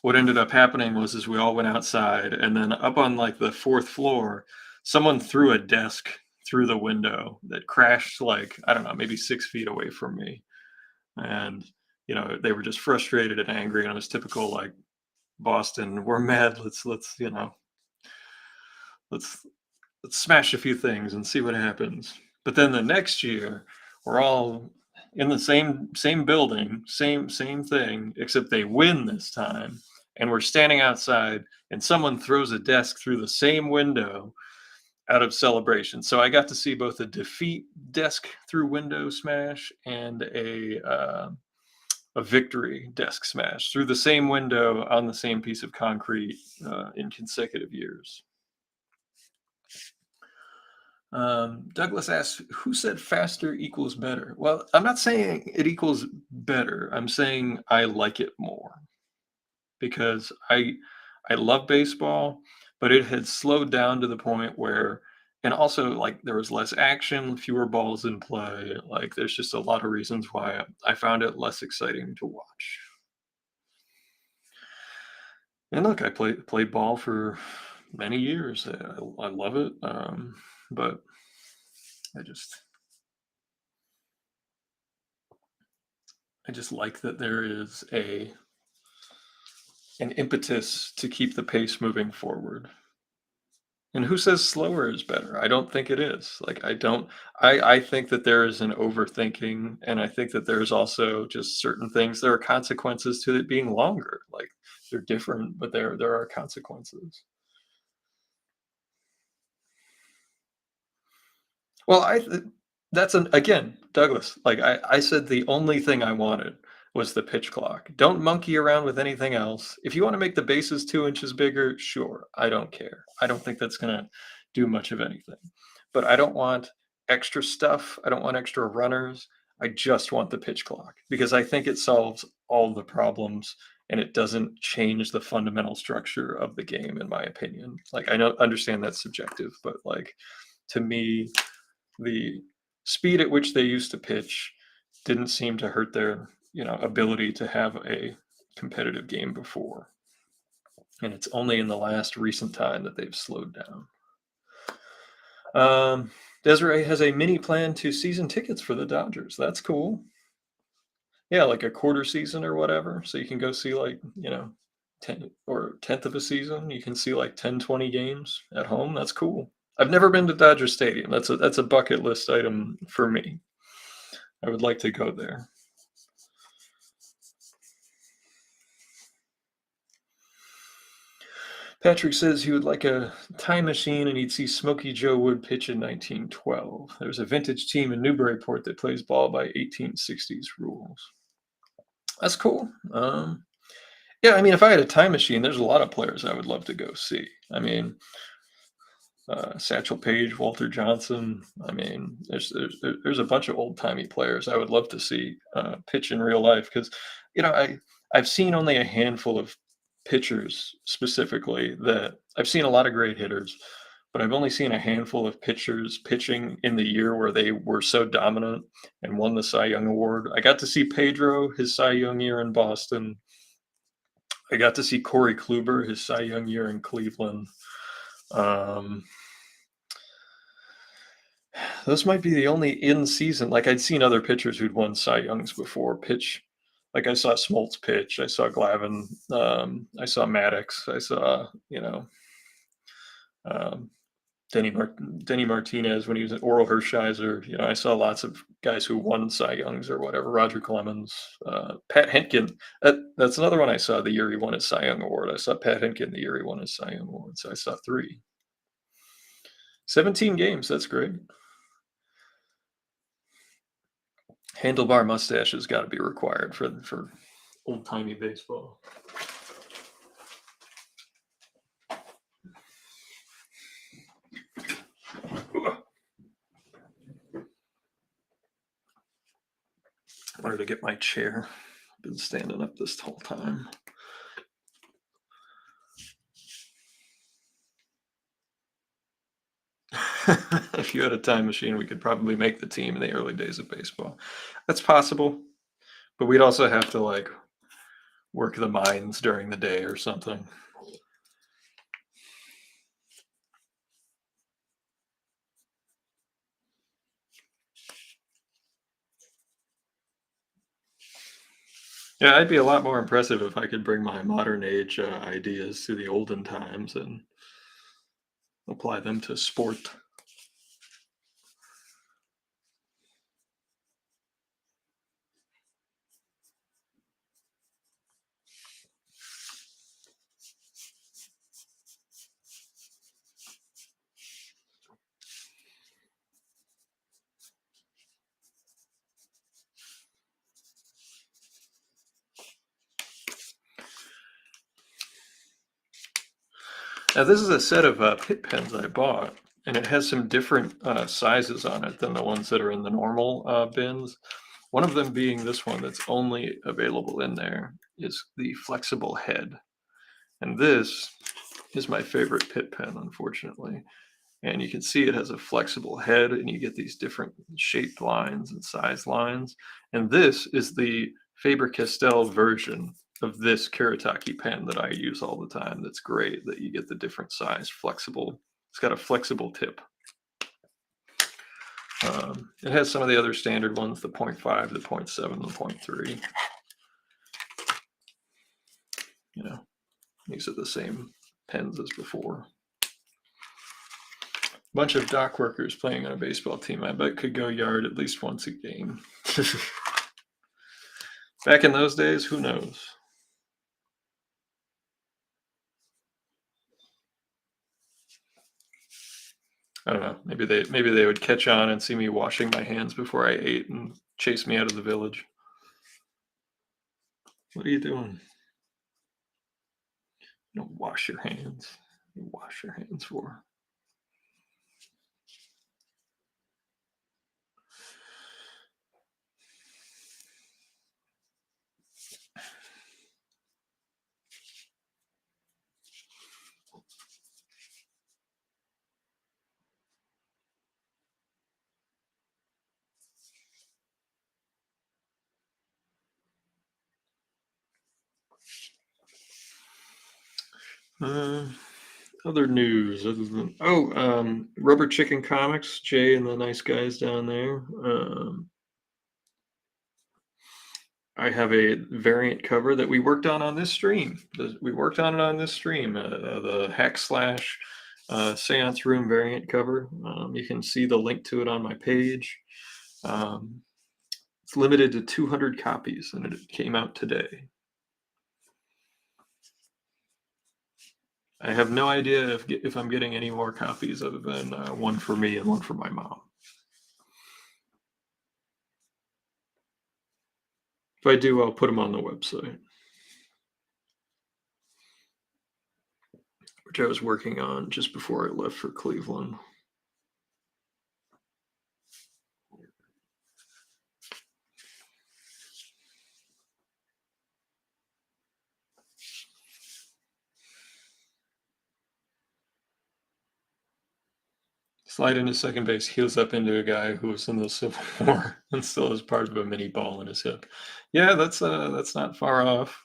what ended up happening was is we all went outside, and then up on like the 4th floor, someone threw a desk through the window that crashed like, I don't know, maybe 6 feet away from me. And they were just frustrated and angry, and it was typical like Boston, we're mad, let's smash a few things and see what happens. But then the next year, we're all in the same building, same thing, except they win this time, and we're standing outside, and someone throws a desk through the same window out of celebration. So I got to see both a defeat desk through window smash and a victory desk smash through the same window on the same piece of concrete in consecutive years. Douglas asks, "Who said faster equals better?" Well, I'm not saying it equals better. I'm saying I like it more because I love baseball, but it had slowed down to the point where, and also like there was less action, fewer balls in play. Like there's just a lot of reasons why I found it less exciting to watch. And look, I played ball for many years. I love it, but I just I just like that there is an impetus to keep the pace moving forward. And who says slower is better? I don't think it is. Like I think that there is an overthinking, and I think that there's also just certain things. There are consequences to it being longer. Like they're different, but there are consequences. Well, that's an again, Douglas. Like I said, the only thing I wanted was the pitch clock. Don't monkey around with anything else. If you want to make the bases 2 inches bigger, sure. I don't care. I don't think that's gonna do much of anything. But I don't want extra stuff. I don't want extra runners. I just want the pitch clock because I think it solves all the problems and it doesn't change the fundamental structure of the game, in my opinion. Like I don't understand that's subjective, but like to me, the speed at which they used to pitch didn't seem to hurt their ability to have a competitive game before, and it's only in the last recent time that they've slowed down. Desiree has a mini plan to season tickets for the Dodgers. That's cool. Yeah, like a quarter season or whatever, so you can go see like 10 or tenth of a season. You can see like 10, 20 games at home. That's cool. I've never been to Dodger Stadium. That's a bucket list item for me. I would like to go there. Patrick says he would like a time machine and he'd see Smokey Joe Wood pitch in 1912. There's a vintage team in Newburyport that plays ball by 1860s rules. That's cool. Yeah, I mean, if I had a time machine, there's a lot of players I would love to go see. I mean, Satchel Paige, Walter Johnson. I mean, there's a bunch of old timey players I would love to see pitch in real life because, I've seen only a handful of pitchers specifically that I've seen a lot of great hitters, but I've only seen a handful of pitchers pitching in the year where they were so dominant and won the Cy Young Award. I got to see Pedro his Cy Young year in Boston. I got to see Corey Kluber his Cy Young year in Cleveland. Um, those might be the only in season. Like I'd seen other pitchers who'd won Cy Youngs before pitch. Like I saw Smoltz pitch. I saw Glavine. I saw Maddox. I saw um, Denny Martinez when he was at Oral Hershiser. I saw lots of guys who won Cy Youngs or whatever. Roger Clemens, Pat Hentgen. That's another one I saw the year he won his Cy Young Award. I saw Pat Hentgen the year he won his Cy Young Award. So I saw 3. 17 games. That's great. Handlebar mustache has got to be required for old timey baseball. I wanted to get my chair. I've been standing up this whole time. If you had a time machine, we could probably make the team in the early days of baseball. That's possible, but we'd also have to like work the mines during the day or something. Yeah, I'd be a lot more impressive if I could bring my modern age ideas to the olden times and apply them to sport. Now, this is a set of pit pens I bought, and it has some different sizes on it than the ones that are in the normal bins. One of them being this one that's only available in there is the flexible head. And this is my favorite pit pen, unfortunately. And you can see it has a flexible head, and you get these different shaped lines and size lines. And this is the Faber-Castell version of this Karataki pen that I use all the time. That's great that you get the different size flexible. It's got a flexible tip. It has some of the other standard ones, the 0.5, the 0.7, the 0.3. These are the same pens as before. Bunch of dock workers playing on a baseball team, I bet could go yard at least once a game. Back in those days, who knows? I don't know. Maybe they would catch on and see me washing my hands before I ate and chase me out of the village. What are you doing? You don't wash your hands. You wash your hands for. Other news other than Rubber Chicken Comics, Jay and the nice guys down there. I have a variant cover that we worked on this stream. We worked on it on this stream. The Hack Slash Seance Room variant cover. You can see the link to it on my page. It's limited to 200 copies, and it came out today. I have no idea if I'm getting any more copies other than one for me and one for my mom. If I do, I'll put them on the website, which I was working on just before I left for Cleveland. Slide into second base, heals up into a guy who was in the Civil War and still has part of a mini ball in his hip. Yeah, that's not far off.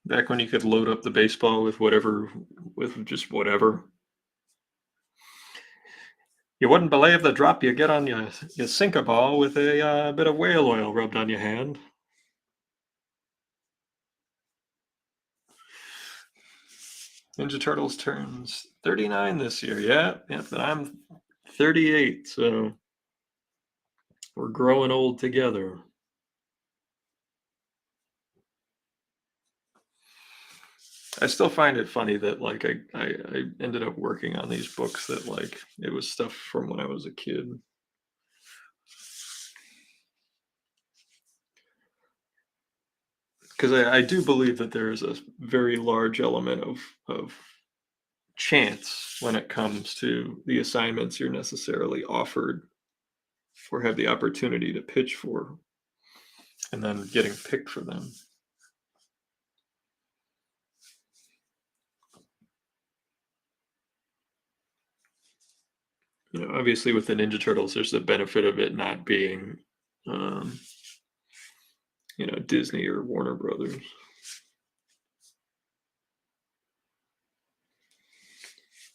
Back when you could load up the baseball with whatever, with just whatever. You wouldn't believe the drop you get on your sinker ball with a bit of whale oil rubbed on your hand. Ninja Turtles turns 39 this year. Yeah, but I'm 38, so we're growing old together. I still find it funny that like I ended up working on these books that like it was stuff from when I was a kid. Because I do believe that there is a very large element of chance when it comes to the assignments you're necessarily offered or have the opportunity to pitch for and then getting picked for them. You know, obviously with the Ninja Turtles, there's the benefit of it not being, um, you know, Disney or Warner Brothers.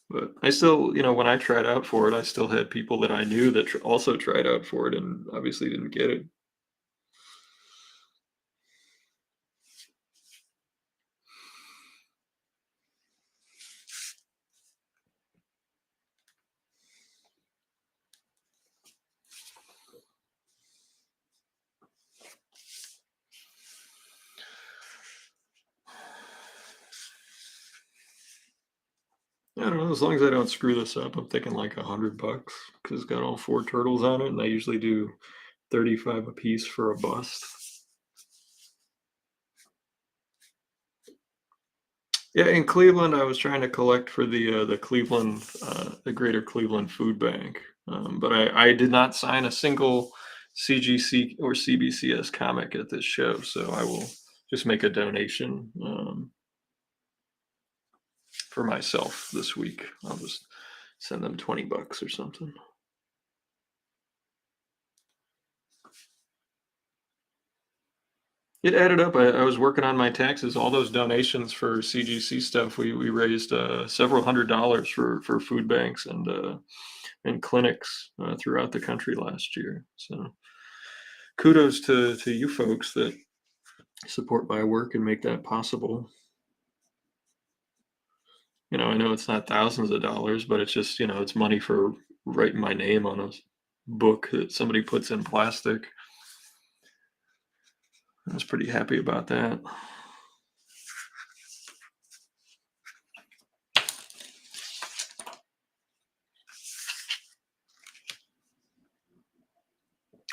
But I still, you know, when I tried out for it, I still had people that I knew that also tried out for it and obviously didn't get it. I don't know. As long as I don't screw this up, I'm thinking like $100 because it's got all 4 turtles on it, and I usually do 35 a piece for a bust. Yeah, in Cleveland, I was trying to collect for the Cleveland, the Greater Cleveland Food Bank, but I did not sign a single CGC or CBCS comic at this show, so I will just make a donation for myself this week. I'll just send them $20 or something. It added up. I was working on my taxes. All those donations for CGC stuff, we raised several $100s for food banks and clinics throughout the country last year. So kudos to you folks that support my work and make that possible. You know, I know it's not thousands of dollars, but it's just, you know, it's money for writing my name on a book that somebody puts in plastic. I was pretty happy about that.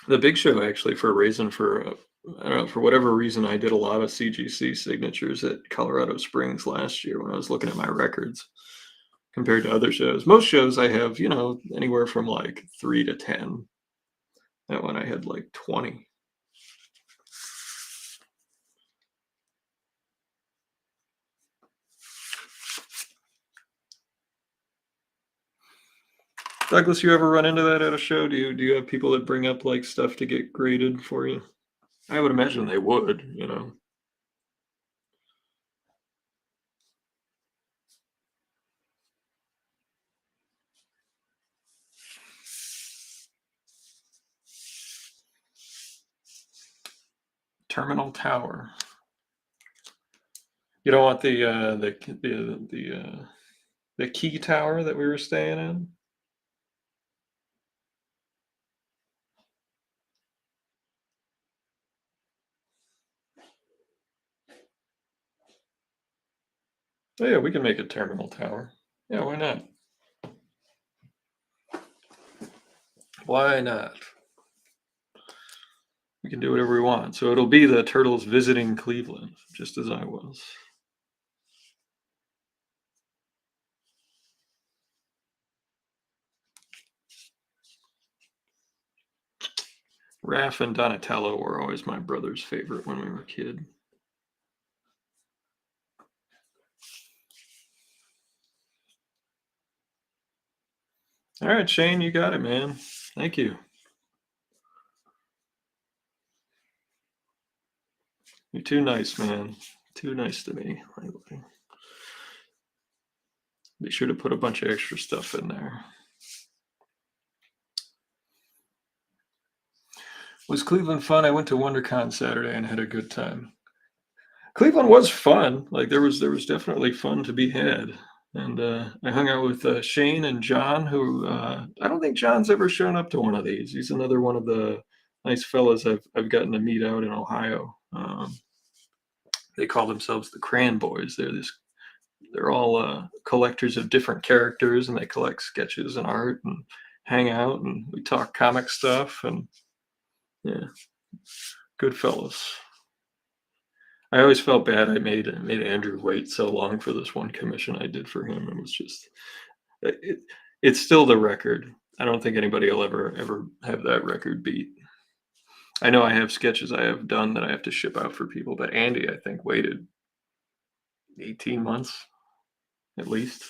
The big show actually for a reason for I don't know, for whatever reason, I did a lot of CGC signatures at Colorado Springs last year when I was looking at my records compared to other shows. Most shows I have, you know, anywhere from like 3 to 10. That one I had like 20. Douglas, you ever run into that at a show? Do you have people that bring up like stuff to get graded for you? I would imagine they would, you know. Terminal Tower. You don't want the key tower that we were staying in? Oh yeah, we can make a terminal tower. Yeah, why not? Why not? We can do whatever we want. So it'll be the Turtles visiting Cleveland, just as I was. Raph and Donatello were always my brother's favorite when we were a kid. All right, Shane, you got it, man. Thank you. You're too nice, man. Too nice to me lately. Be sure to put a bunch of extra stuff in there. Was Cleveland fun? I went to WonderCon Saturday and had a good time. Cleveland was fun. Like there was definitely fun to be had. And I hung out with Shane and John, who I don't think John's ever shown up to one of these. He's another one of the nice fellas I've gotten to meet out in Ohio. They call themselves the Cran Boys. They're all collectors of different characters, and they collect sketches and art and hang out, and we talk comic stuff, and yeah, good fellas. I always felt bad I made Andrew wait so long for this one commission I did for him. It was just it, it's still the record. I don't think anybody will ever have that record beat. I know I have sketches I have done that I have to ship out for people, but Andy, I think, waited 18 months at least.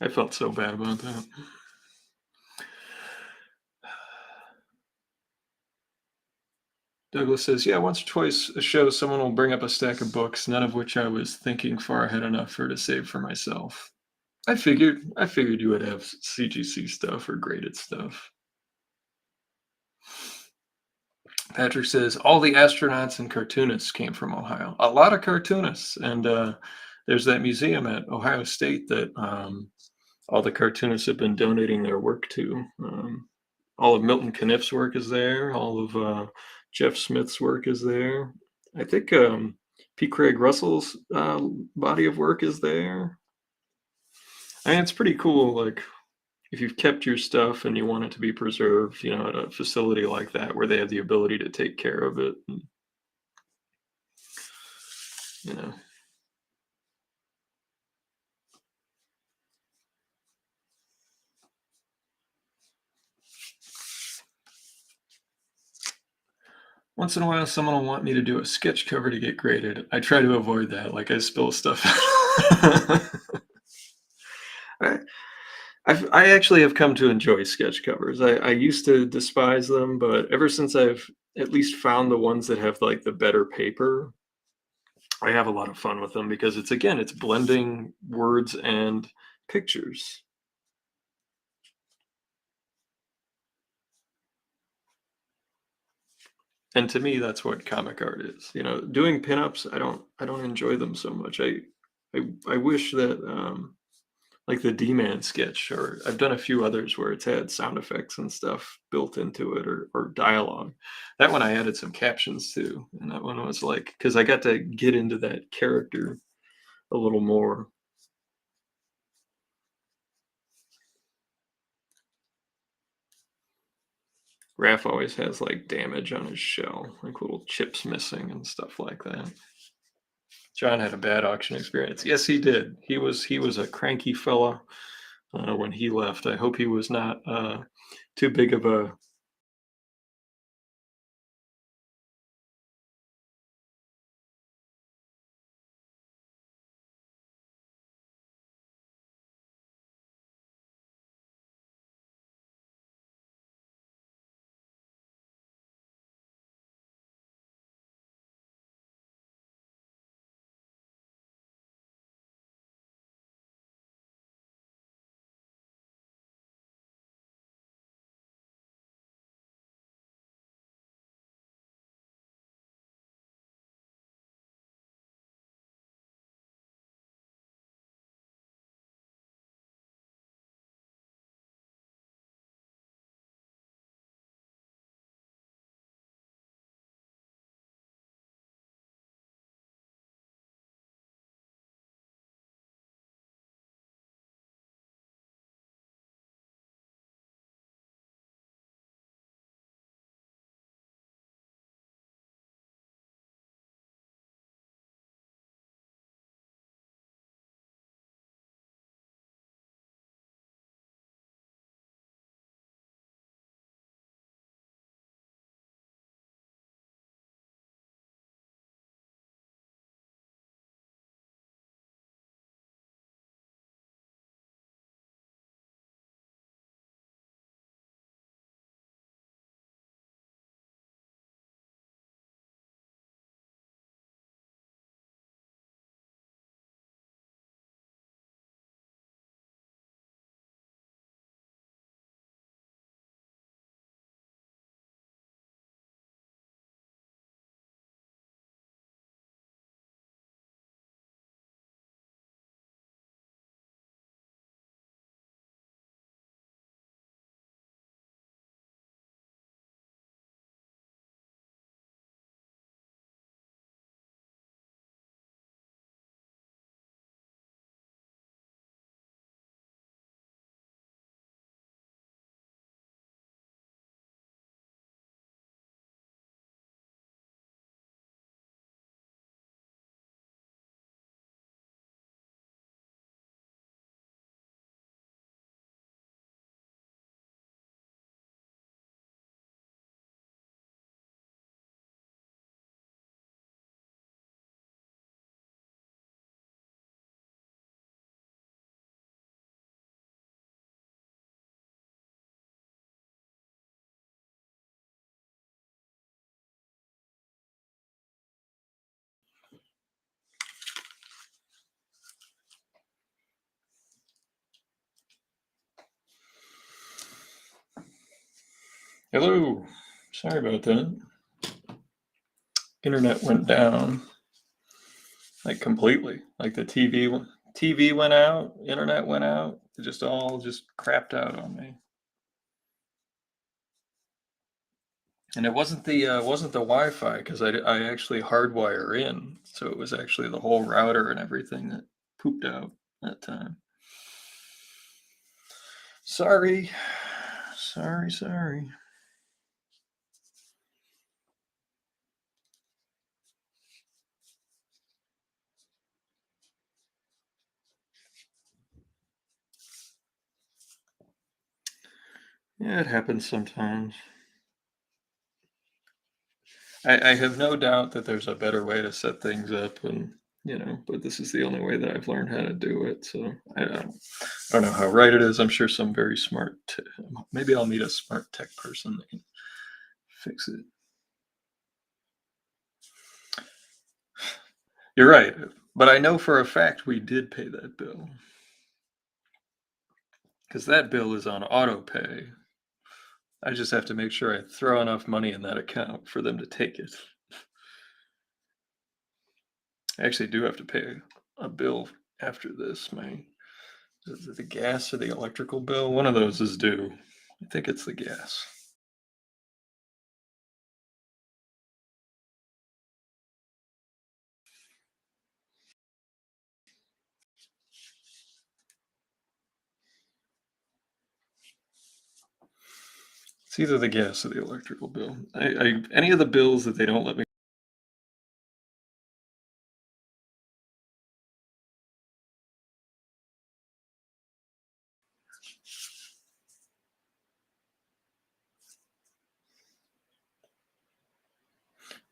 I felt so bad about that. Douglas says, "Yeah, once or twice a show, someone will bring up a stack of books, none of which I was thinking far ahead enough for to save for myself." I figured you would have CGC stuff or graded stuff. Patrick says, "All the astronauts and cartoonists came from Ohio. A lot of cartoonists, and there's that museum at Ohio State that all the cartoonists have been donating their work to. All of Milton Caniff's work is there. All of Jeff Smith's work is there. I think P. Craig Russell's body of work is there. I mean, it's pretty cool. Like, if you've kept your stuff and you want it to be preserved, at a facility like that where they have the ability to take care of it, and, you know, once in a while, someone will want me to do a sketch cover to get graded. I try to avoid that. Like, I spill stuff. I, I actually have come to enjoy sketch covers. I used to despise them, but ever since I've at least found the ones that have like the better paper, I have a lot of fun with them because it's blending words and pictures. And to me, that's what comic art is. Doing pinups, I don't enjoy them so much. I wish that like the D-Man sketch, or I've done a few others where it's had sound effects and stuff built into it, or dialogue. That one I added some captions to, and that one was like because I got to get into that character a little more. Raph always has like damage on his shell, like little chips missing and stuff like that. John had a bad auction experience. Yes, he did. He was a cranky fella when he left. I hope he was not too big of a Hello. Sorry about that. Internet went down like completely. Like the TV went out, internet went out. It just all just crapped out on me. And it wasn't the Wi-Fi because I actually hardwire in, so it was actually the whole router and everything that pooped out that time. Sorry. Sorry. Yeah, it happens sometimes. I have no doubt that there's a better way to set things up, and but this is the only way that I've learned how to do it. So I don't know how right it is. I'm sure some very smart. Maybe I'll meet a smart tech person that can fix it. You're right, but I know for a fact we did pay that bill because that bill is on auto pay. I just have to make sure I throw enough money in that account for them to take it. I actually do have to pay a bill after this. Is it the gas or the electrical bill? One of those is due. I think it's the gas. It's either the gas or the electrical bill. Any of the bills that they don't let me.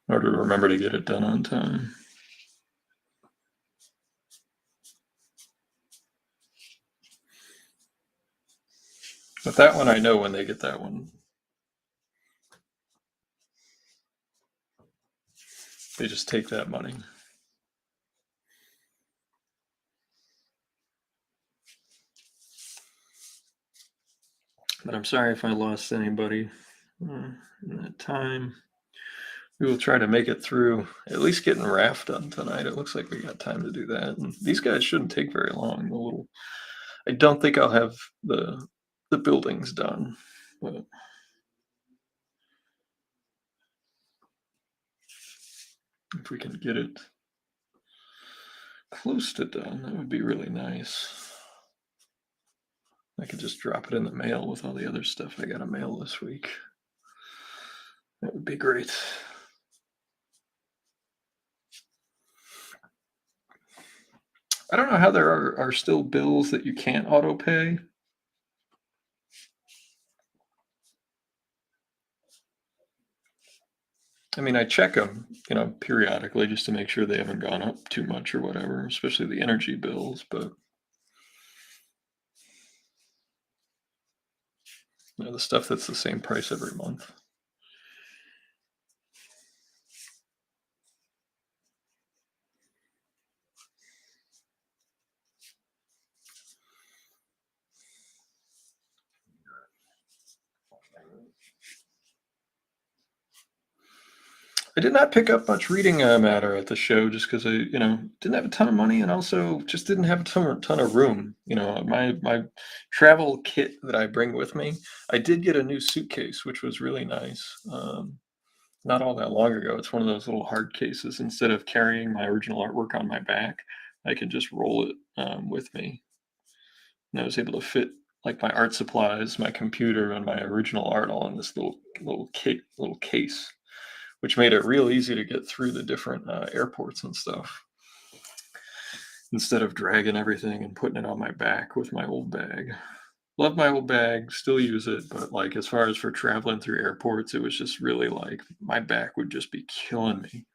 In order to remember to get it done on time. But that one I know when they get that one. They just take that money. But I'm sorry if I lost anybody in that time. We will try to make it through, at least getting raft done tonight. It looks like we got time to do that. And these guys shouldn't take very long. I don't think I'll have the buildings done, but if we can get it close to done, that would be really nice. I could just drop it in the mail with all the other stuff I gotta mail this week. That would be great. I don't know how there are still bills that you can't auto pay. I mean, I check them, periodically just to make sure they haven't gone up too much or whatever, especially the energy bills. But the stuff that's the same price every month. I did not pick up much reading matter at the show just because I, didn't have a ton of money and also just didn't have a ton of room. My travel kit that I bring with me, I did get a new suitcase, which was really nice. Not all that long ago. It's one of those little hard cases. Instead of carrying my original artwork on my back, I can just roll it with me. And I was able to fit like my art supplies, my computer, and my original art all in this little case, which made it real easy to get through the different airports and stuff instead of dragging everything and putting it on my back with my old bag. Love my old bag, still use it, but like as far as for traveling through airports, it was just really like my back would just be killing me.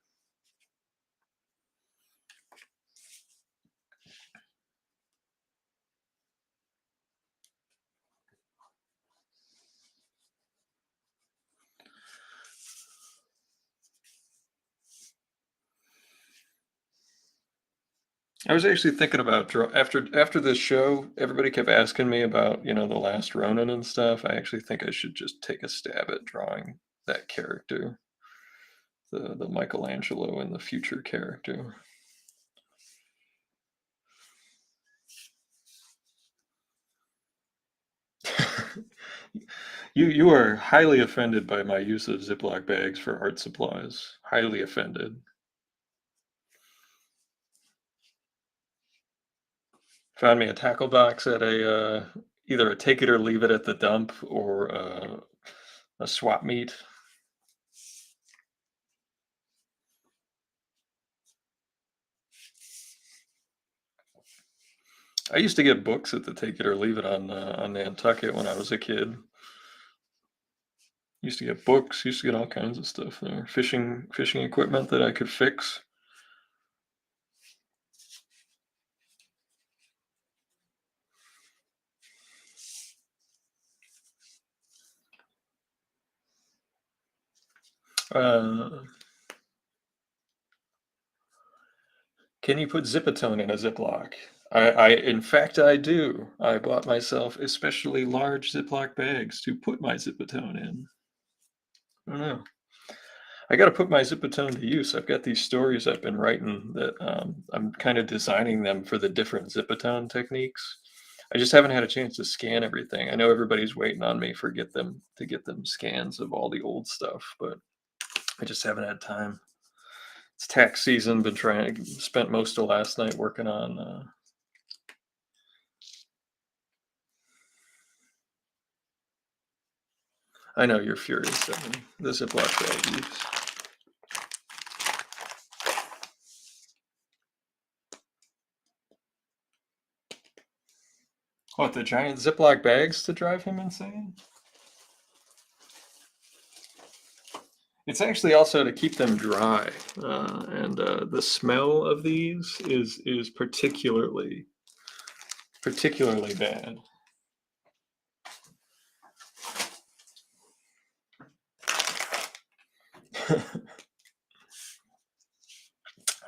I was actually thinking about after this show, everybody kept asking me about, the last Ronin and stuff. I actually think I should just take a stab at drawing that character, the Michelangelo in the future character. You are highly offended by my use of Ziploc bags for art supplies. Highly offended. Found me a tackle box at either a take it or leave it at the dump or a swap meet. I used to get books at the take it or leave it on Nantucket when I was a kid. Used to get books, used to get all kinds of stuff there. Fishing equipment that I could fix. Uh, can you put Zipatone in a Ziploc? In fact, I do. I bought myself especially large Ziploc bags to put my Zipatone in. I don't know. I got to put my Zipatone to use. I've got these stories I've been writing that I'm kind of designing them for the different Zipatone techniques. I just haven't had a chance to scan everything. I know everybody's waiting on me for get them scans of all the old stuff, but I just haven't had time. It's tax season. Been spent most of last night working on. I know you're furious at me. The Ziploc bag use. What, the giant Ziploc bags to drive him insane? It's actually also to keep them dry, and the smell of these is particularly bad.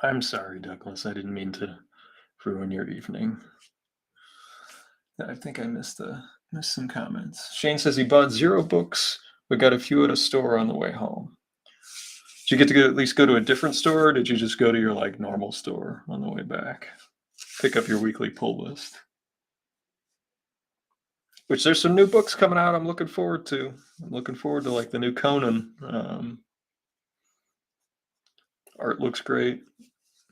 I'm sorry, Douglas. I didn't mean to ruin your evening. I think I missed some comments. Shane says he bought 0 books, but got a few at a store on the way home. Did you get to at least go to a different store, or did you just go to your normal store on the way back? Pick up your weekly pull list. Which there's some new books coming out I'm looking forward to. I'm looking forward to the new Conan. Art looks great.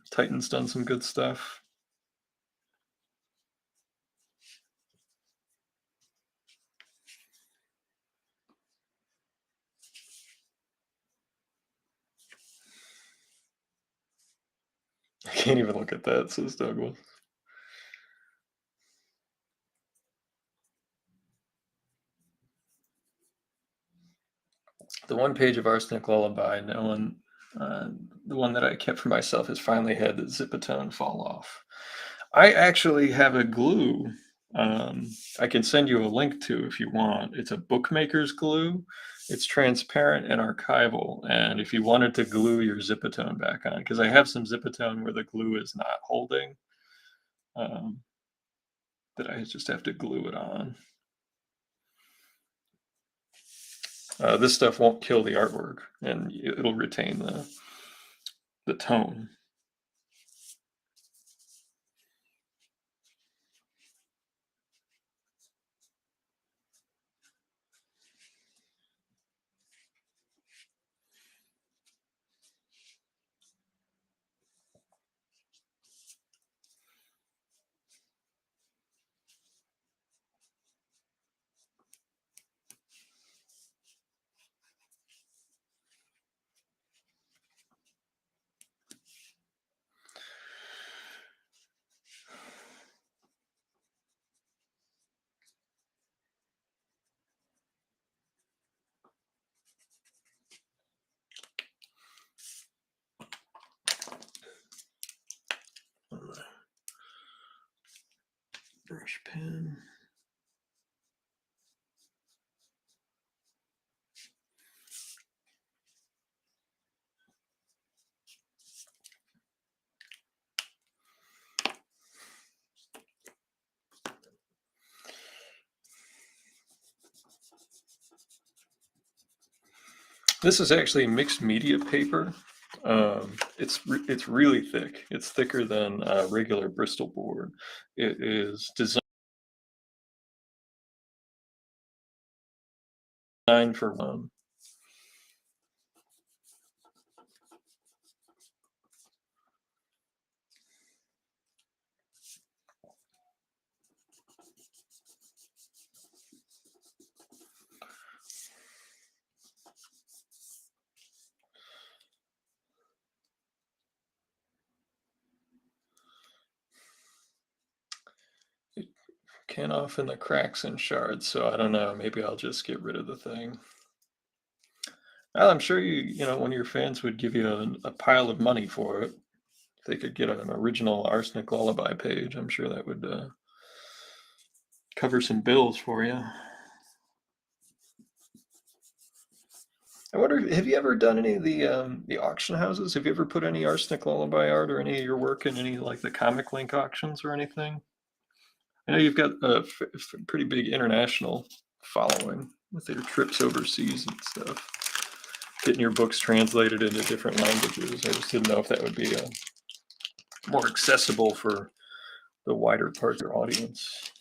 Titan's done some good stuff. I can't even look at that, says Douglas. The one page of Arsenic Lullaby, no one, the one that I kept for myself, has finally had the Zipatone fall off. I actually have a glue. I can send you a link to if you want. It's a bookmaker's glue. It's transparent and archival. And if you wanted to glue your Zipatone back on, because I have some Zipatone where the glue is not holding, that I just have to glue it on. This stuff won't kill the artwork, and it'll retain the tone. Brush pen. This is actually mixed media paper. It's really thick. It's thicker than regular Bristol board. It is designed for it can off in the cracks and shards. So I don't know. Maybe I'll just get rid of the thing. Well, I'm sure you know, one of your fans would give you a pile of money for it. If they could get an original Arsenic Lullaby page, I'm sure that would cover some bills for you. I wonder, have you ever done any of the auction houses? Have you ever put any Arsenic Lullaby art or any of your work in any like the Comic Link auctions or anything? I know you've got a pretty big international following with your trips overseas and stuff. Getting your books translated into different languages. I just didn't know if that would be more accessible for the wider part of your audience.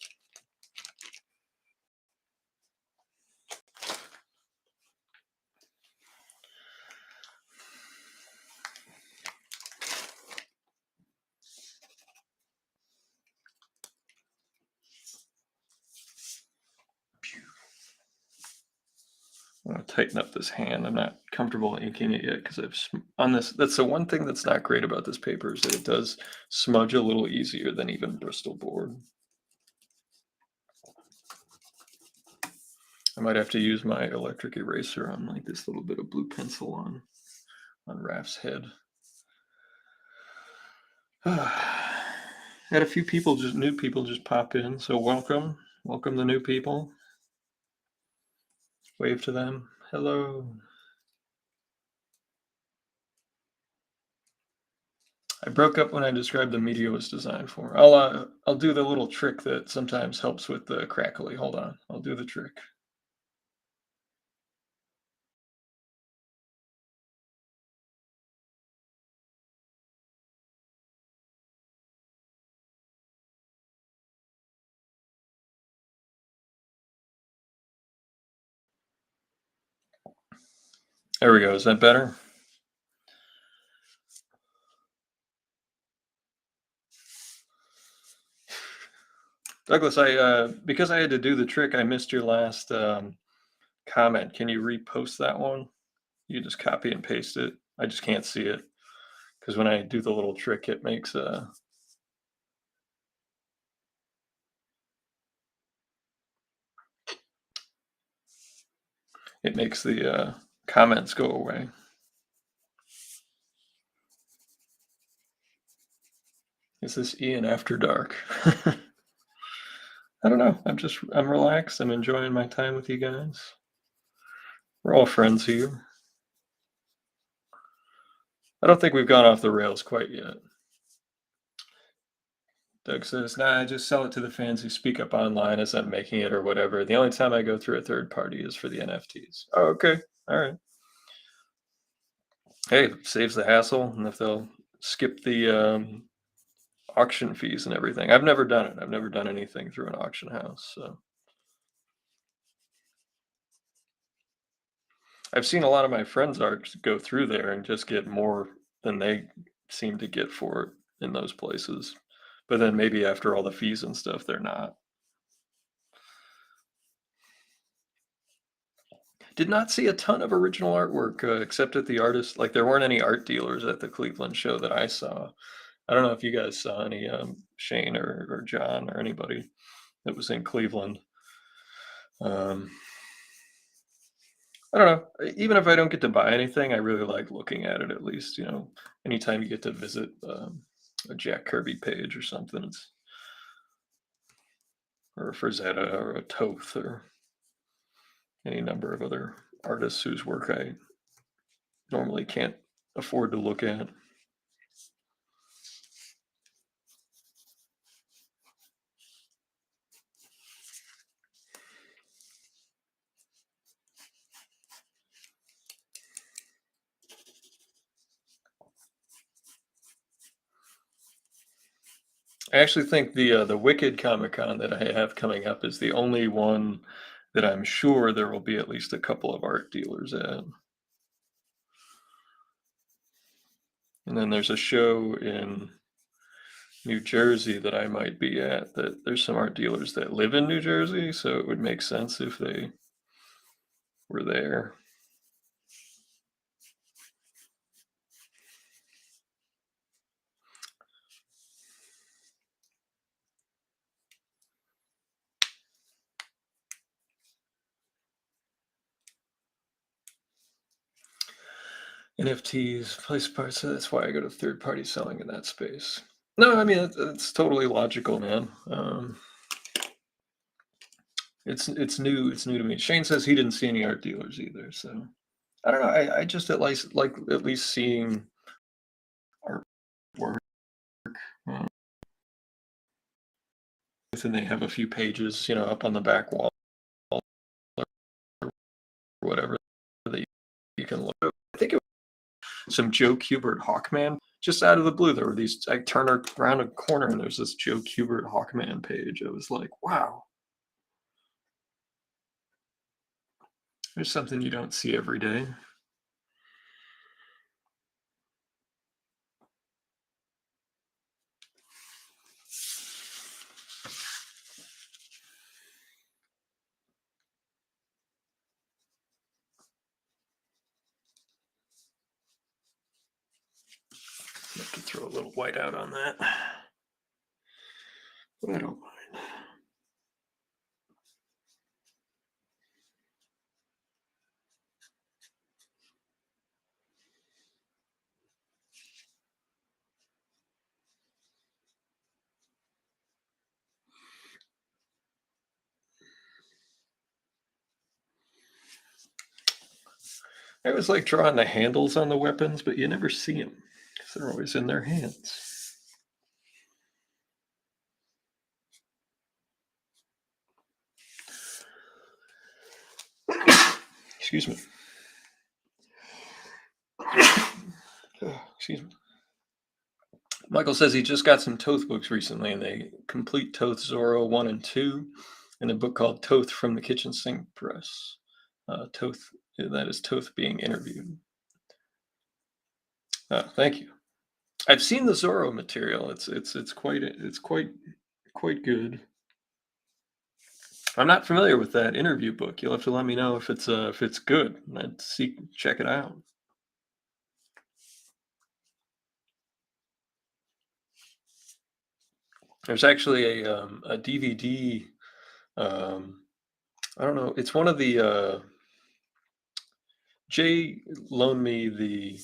I'm gonna tighten up this hand. I'm not comfortable inking it yet because on this. That's the one thing that's not great about this paper is that it does smudge a little easier than even Bristol board. I might have to use my electric eraser on like this little bit of blue pencil on Raph's head. Had a few people, just new people, just pop in. So welcome the new people. Wave to them. Hello. I broke up when I described the media was designed for. I'll do the little trick that sometimes helps with the crackly. Hold on, I'll do the trick. There we go. Is that better? Douglas, I because I had to do the trick, I missed your last comment. Can you repost that one? You just copy and paste it. I just can't see it because when I do the little trick, it makes the comments go away. Is this Ian After Dark? I don't know. I'm relaxed. I'm enjoying my time with you guys. We're all friends here. I don't think we've gone off the rails quite yet. Doug says, nah, I just sell it to the fans who speak up online as I'm making it or whatever. The only time I go through a third party is for the NFTs. Oh, okay. All right. Hey, saves the hassle. And if they'll skip the auction fees and everything. I've never done it. I've never done anything through an auction house. So I've seen a lot of my friends' art go through there and just get more than they seem to get for it in those places. But then maybe after all the fees and stuff, they're not. Did not see a ton of original artwork except at the artist. Like there weren't any art dealers at the Cleveland show that I saw. I don't know if you guys saw any Shane or John or anybody that was in Cleveland. Um, I don't know. Even if I don't get to buy anything, I really like looking at it at least. You know, anytime you get to visit a Jack Kirby page or something, or a Frazetta or a Toth or any number of other artists whose work I normally can't afford to look at. I actually think the Wicked Comic Con that I have coming up is the only one that I'm sure there will be at least a couple of art dealers at. And then there's a show in New Jersey that I might be at that there's some art dealers that live in New Jersey, so it would make sense if they were there. NFTs, place parts, so that's why I go to third party selling in that space. No, I mean it's totally logical, man. It's new. It's new to me. Shane says he didn't see any art dealers either. So I don't know. I just at least like at least seeing artwork. uh, And they have a few pages, up on the back wall or whatever that you can look at. I think it was some Joe Kubert Hawkman. Just out of the blue, there were these. I turn around a corner and there's this Joe Kubert Hawkman page. I was like, wow, there's something you don't see every day. I have to throw a little white out on that, but I don't mind. I always like drawing the handles on the weapons, but you never see them because they're always in their hands. Excuse me. Excuse me. Michael says he just got some Toth books recently, and they complete Toth Zorro 1 and 2, and a book called Toth from the Kitchen Sink Press. Toth, that is Toth being interviewed. Thank you. I've seen the Zorro material. It's quite good. I'm not familiar with that interview book. You'll have to let me know if it's good. I'd check it out. There's actually a DVD. I don't know. It's one of the Jay loaned me the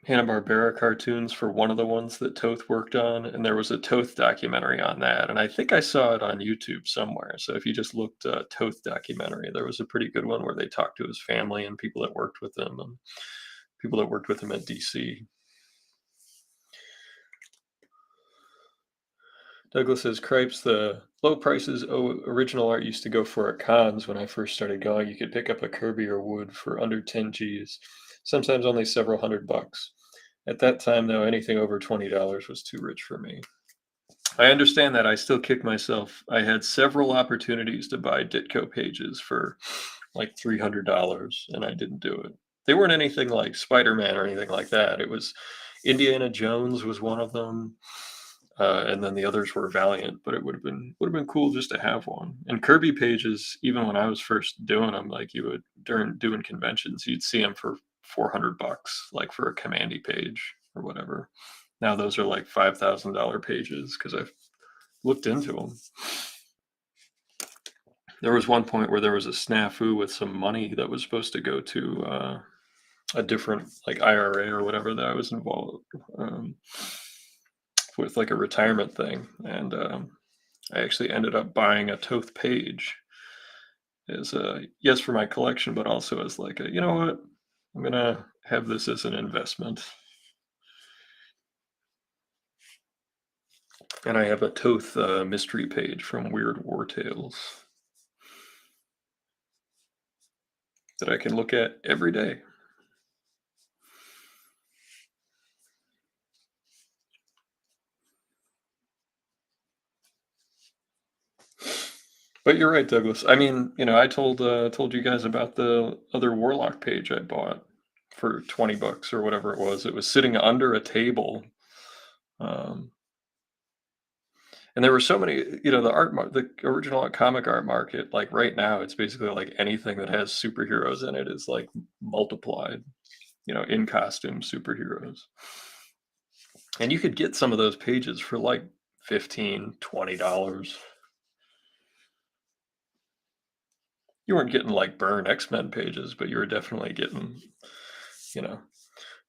Hanna-Barbera cartoons for one of the ones that Toth worked on, and there was a Toth documentary on that, and I think I saw it on YouTube somewhere. So if you just looked Toth documentary, there was a pretty good one where they talked to his family and people that worked with him and people that worked with him at DC. Douglas says, Cripes, the low prices original art used to go for at cons when I first started going. You could pick up a Kirby or Wood for under 10 G's, sometimes only several $100. At that time, though, anything over $20 was too rich for me. I understand that. I still kick myself. I had several opportunities to buy Ditko pages for like $300, and I didn't do it. They weren't anything like Spider-Man or anything like that. It was Indiana Jones was one of them. And then the others were Valiant, but it would have been cool just to have one. And Kirby pages, even when I was first doing them, like you would during doing conventions, you'd see them for $400, like for a Commandy page or whatever. Now those are like $5,000 pages because I've looked into them. There was one point where there was a snafu with some money that was supposed to go to a different like IRA or whatever that I was involved with like a retirement thing, and I actually ended up buying a Toth page as yes for my collection, but also as like you know what, I'm gonna have this as an investment. And I have a Toth mystery page from Weird War Tales that I can look at every day. But you're right, Douglas. I mean, I told you guys about the other Warlock page I bought for 20 bucks or whatever it was. It was sitting under a table. Um, and there were so many, the original comic art market, like right now, it's basically like anything that has superheroes in it is like multiplied, in costume superheroes. And you could get some of those pages for like 15, $20. You weren't getting like burn X-Men pages, but you were definitely getting, you know,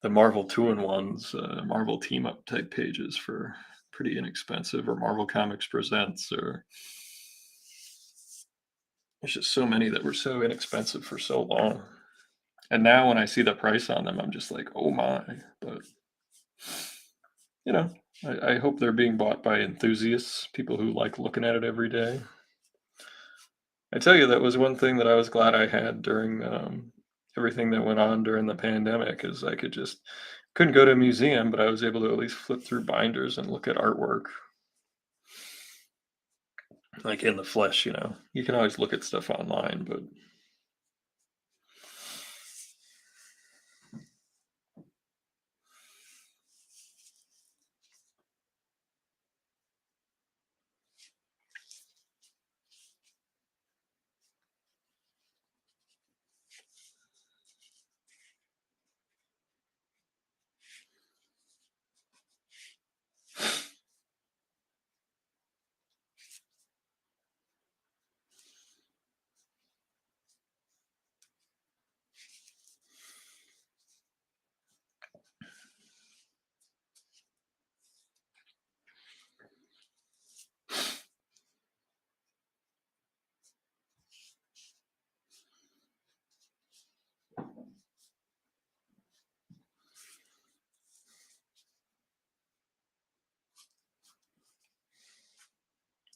the Marvel 2-in-1s, Marvel team up type pages for pretty inexpensive, or Marvel Comics Presents, or there's just so many that were so inexpensive for so long. And now when I see the price on them, I'm just like, oh my. But, you know, I hope they're being bought by enthusiasts, people who like looking at it every day. I tell you, that was one thing that I was glad I had during everything that went on during the pandemic, is I couldn't go to a museum, but I was able to at least flip through binders and look at artwork, like in the flesh. You can always look at stuff online, but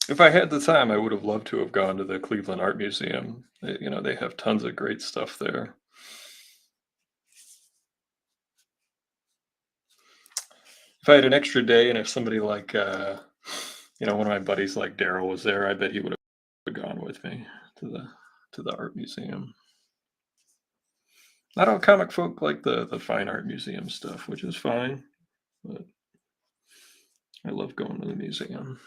if I had the time, I would have loved to have gone to the Cleveland Art Museum. They have tons of great stuff there. If I had an extra day, and if somebody like, one of my buddies like Daryl was there, I bet he would have gone with me to the art museum. Not all comic folk like the fine art museum stuff, which is fine, but I love going to the museum.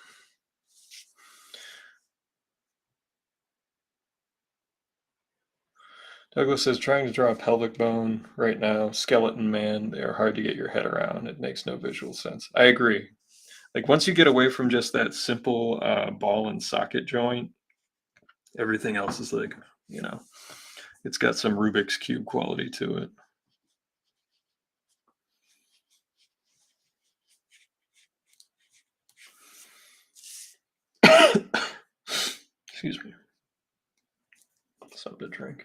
Douglas says, trying to draw a pelvic bone right now, skeleton man, they are hard to get your head around. It makes no visual sense. I agree. Like, once you get away from just that simple ball and socket joint, everything else is like, it's got some Rubik's Cube quality to it. Excuse me. Something to drink.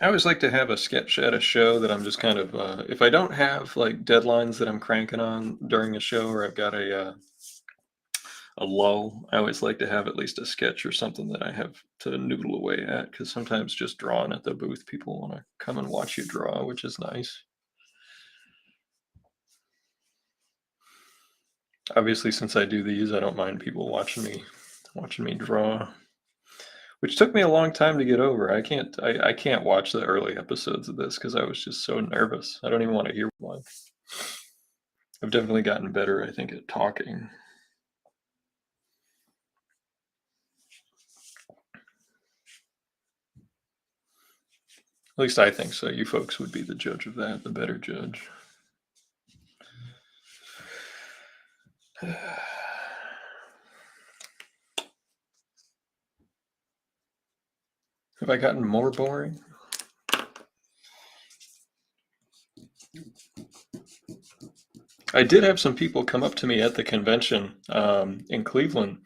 I always like to have a sketch at a show that I'm just kind of, if I don't have like deadlines that I'm cranking on during a show, or I've got a lull, I always like to have at least a sketch or something that I have to noodle away at, because sometimes just drawing at the booth, people want to come and watch you draw, which is nice. Obviously, since I do these, I don't mind people watching me draw, which took me a long time to get over. I can't watch the early episodes of this because I was just so nervous. I don't even want to hear one. I've definitely gotten better, I think, at talking. At least I think so. You folks would be the judge of that, the better judge. Have I gotten more boring? I did have some people come up to me at the convention in Cleveland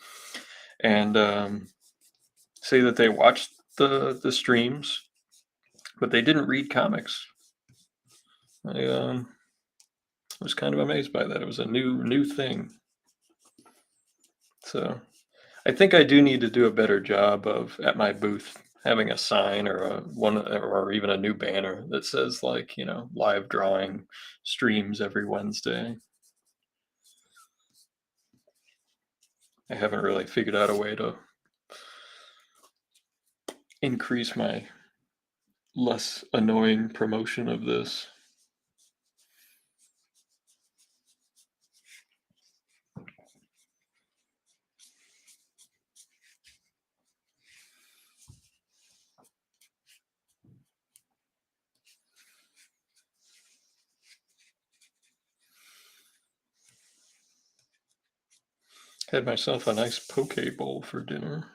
and say that they watched the streams, but they didn't read comics. I was kind of amazed by that. It was a new thing. So I think I do need to do a better job of, at my booth, having a sign or a one or even a new banner that says like, live drawing streams every Wednesday. I haven't really figured out a way to increase my less annoying promotion of this. Had myself a nice poke bowl for dinner.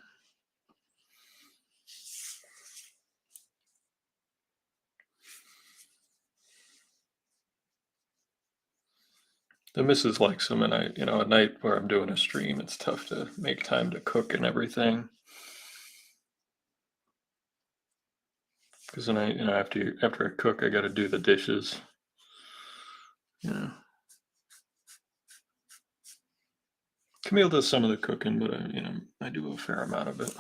The missus likes them, and at night where I'm doing a stream, it's tough to make time to cook and everything. Because then after I cook, I got to do the dishes. Camille does some of the cooking, but I do a fair amount of it.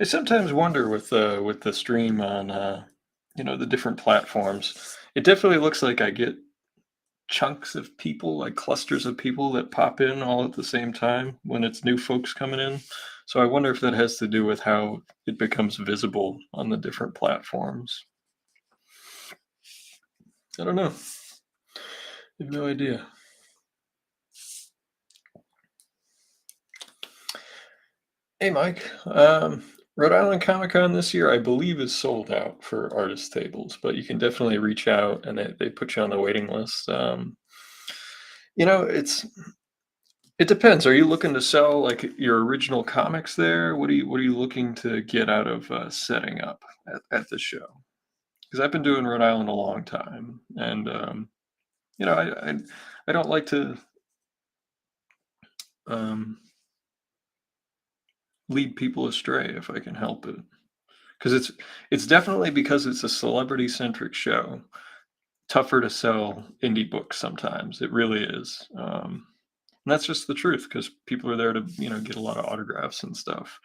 I sometimes wonder with the stream on the different platforms. It definitely looks like I get chunks of people, like clusters of people that pop in all at the same time when it's new folks coming in. So I wonder if that has to do with how it becomes visible on the different platforms. I don't know. I have no idea. Hey, Mike. Rhode Island Comic Con this year, I believe, is sold out for artist tables, but you can definitely reach out and they put you on the waiting list. It depends. Are you looking to sell like your original comics there? What are you looking to get out of setting up at the show? Because I've been doing Rhode Island a long time, and I don't like to um, lead people astray if I can help it. Because it's definitely because it's a celebrity centric show. Tougher to sell indie books sometimes. It really is. And that's just the truth because people are there to get a lot of autographs and stuff.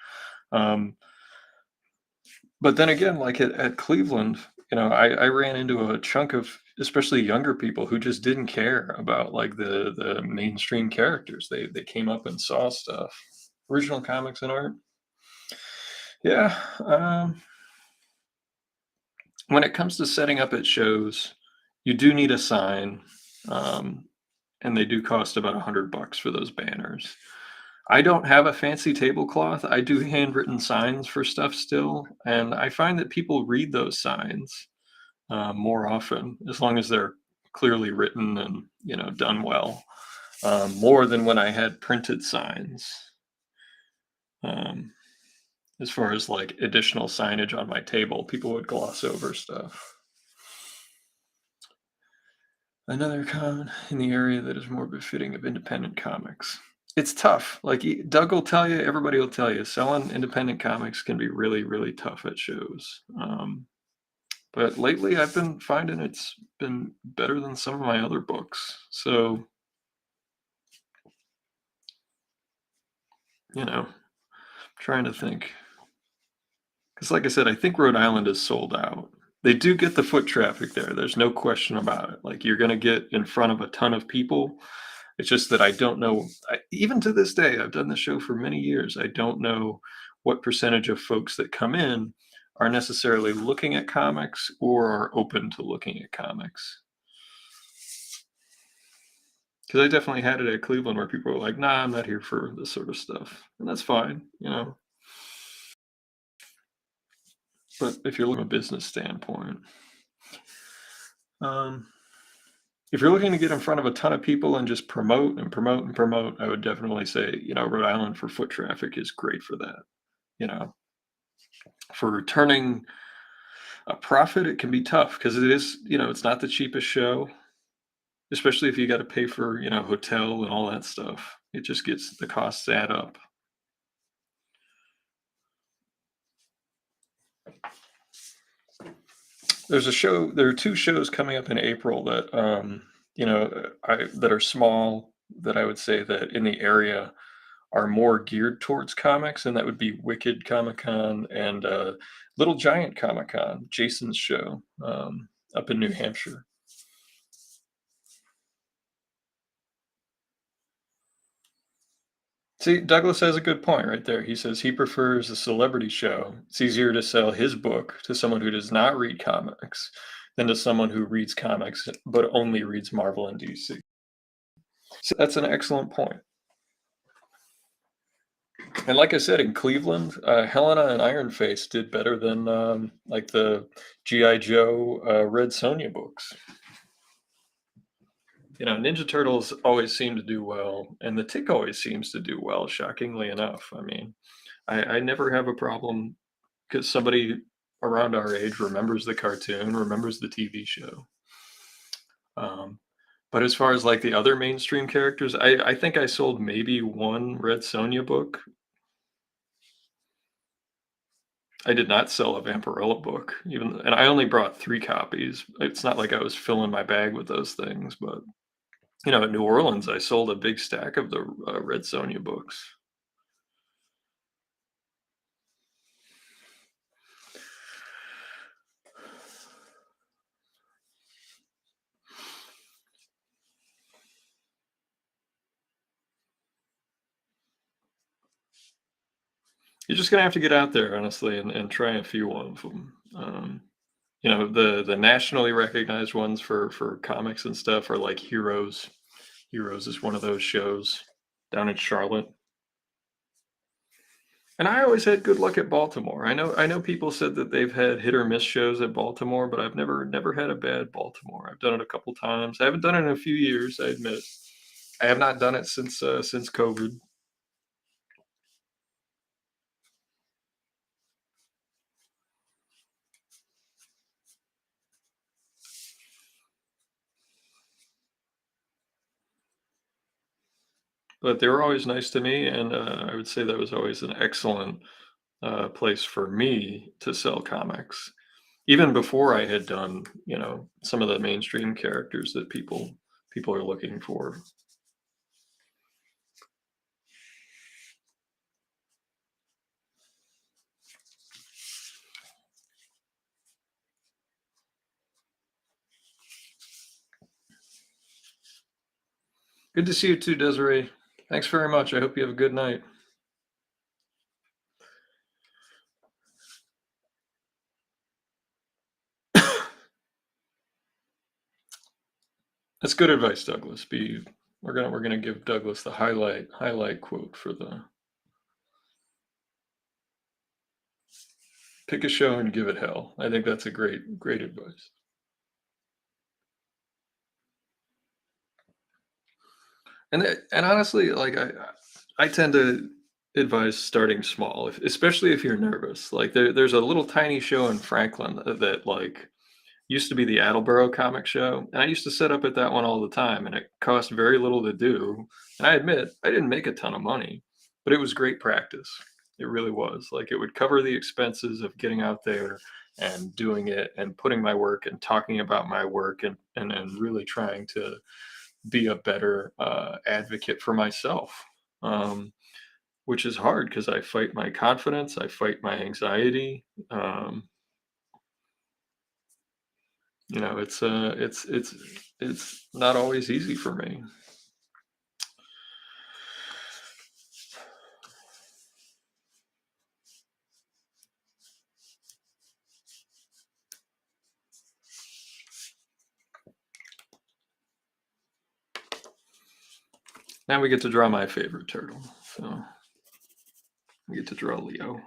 Um, but then again, like at Cleveland, I ran into a chunk of especially younger people who just didn't care about like the mainstream characters. They came up and saw stuff, original comics and art. Yeah. When it comes to setting up at shows, you do need a sign, um, and they do cost about $100 for those banners. I don't have a fancy tablecloth. I do handwritten signs for stuff still, and I find that people read those signs more often as long as they're clearly written and done well, more than when I had printed signs. Um, as far as like additional signage on my table, people would gloss over stuff. Another con in the area that is more befitting of independent comics. It's tough. Like Doug will tell you, everybody will tell you, selling independent comics can be really, really tough at shows. But lately, I've been finding it's been better than some of my other books. So, trying to think. Because, like I said, I think Rhode Island is sold out. They do get the foot traffic there. There's no question about it. Like, you're going to get in front of a ton of people. It's just that I don't know. Even to this day, I've done the show for many years. I don't know what percentage of folks that come in are necessarily looking at comics or are open to looking at comics. Because I definitely had it at Cleveland where people were like, "Nah, I'm not here for this sort of stuff," and that's fine. But if you're looking from a business standpoint, um, if you're looking to get in front of a ton of people and just promote and promote and promote, I would definitely say, Rhode Island for foot traffic is great for that. you know, for turning a profit, it can be tough because it is, it's not the cheapest show, especially if you got to pay for, hotel and all that stuff. It just gets the costs add up. There are two shows coming up in April that, that are small, that I would say that in the area are more geared towards comics, and that would be Wicked Comic Con and Little Giant Comic Con, Jason's show, up in New Hampshire. See, Douglas has a good point right there. He says he prefers a celebrity show. It's easier to sell his book to someone who does not read comics than to someone who reads comics but only reads Marvel and DC. So that's an excellent point. And like I said, in Cleveland, Helena and Iron Face did better than like the GI Joe Red Sonja books. Ninja Turtles always seem to do well, and the Tick always seems to do well. Shockingly enough, I mean, I never have a problem because somebody around our age remembers the cartoon, remembers the TV show. Um, but as far as like the other mainstream characters, I think I sold maybe one Red Sonja book. I did not sell a Vampirella book, and I only brought 3 copies. It's not like I was filling my bag with those things, but, in New Orleans, I sold a big stack of the, Red Sonja books. You're just gonna have to get out there, honestly, and try a few of them. The nationally recognized ones for comics and stuff are like Heroes. Heroes is one of those shows down in Charlotte. And I always had good luck at Baltimore. I know people said that they've had hit or miss shows at Baltimore, but I've never had a bad Baltimore. I've done it a couple times. I haven't done it in a few years, I admit. I have not done it since COVID. But they were always nice to me, and I would say that was always an excellent place for me to sell comics, even before I had done, some of the mainstream characters that people are looking for. Good to see you too, Desiree. Thanks very much. I hope you have a good night. That's good advice, Douglas. We're gonna give Douglas the highlight quote for the pick a show and give it hell. I think that's a great advice. And honestly, like I tend to advise starting small, especially if you're nervous. Like there's a little tiny show in Franklin that like used to be the Attleboro comic show, and I used to set up at that one all the time, and it cost very little to do. And I admit I didn't make a ton of money, but it was great practice. It really was. Like it would cover the expenses of getting out there and doing it and putting my work and talking about my work and really trying to be a better advocate for myself, which is hard because I fight my confidence, I fight my anxiety. It's not always easy for me. Now we get to draw my favorite turtle. So we get to draw Leo.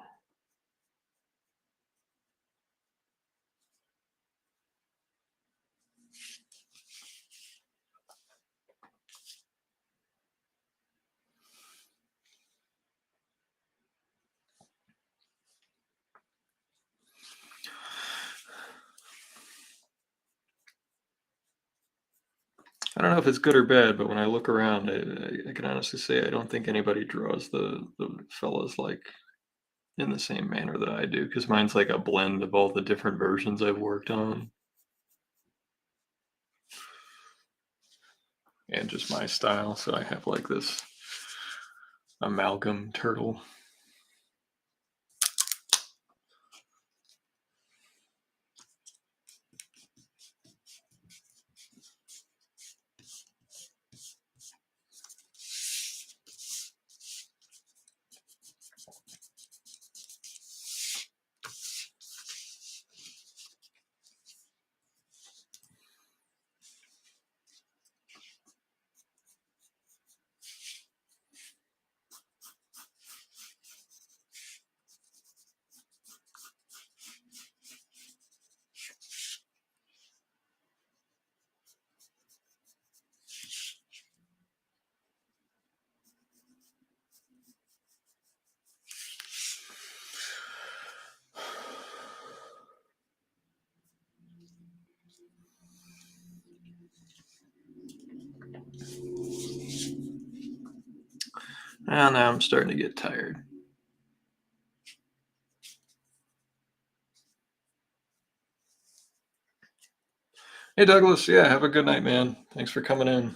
I don't know if it's good or bad, but when I look around, I can honestly say I don't think anybody draws the fellas like in the same manner that I do, because mine's like a blend of all the different versions I've worked on and just my style. So I have like this amalgam turtle. And now I'm starting to get tired. Hey Douglas, yeah, have a good night, man. Thanks for coming in.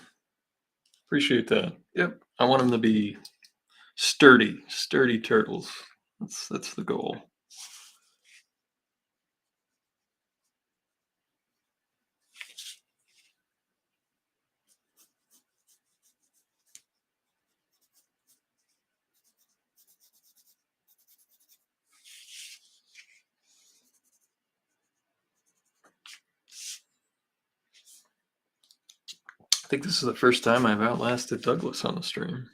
Appreciate that. Yep, I want them to be sturdy turtles. That's the goal. I think this is the first time I've outlasted Douglas on the stream.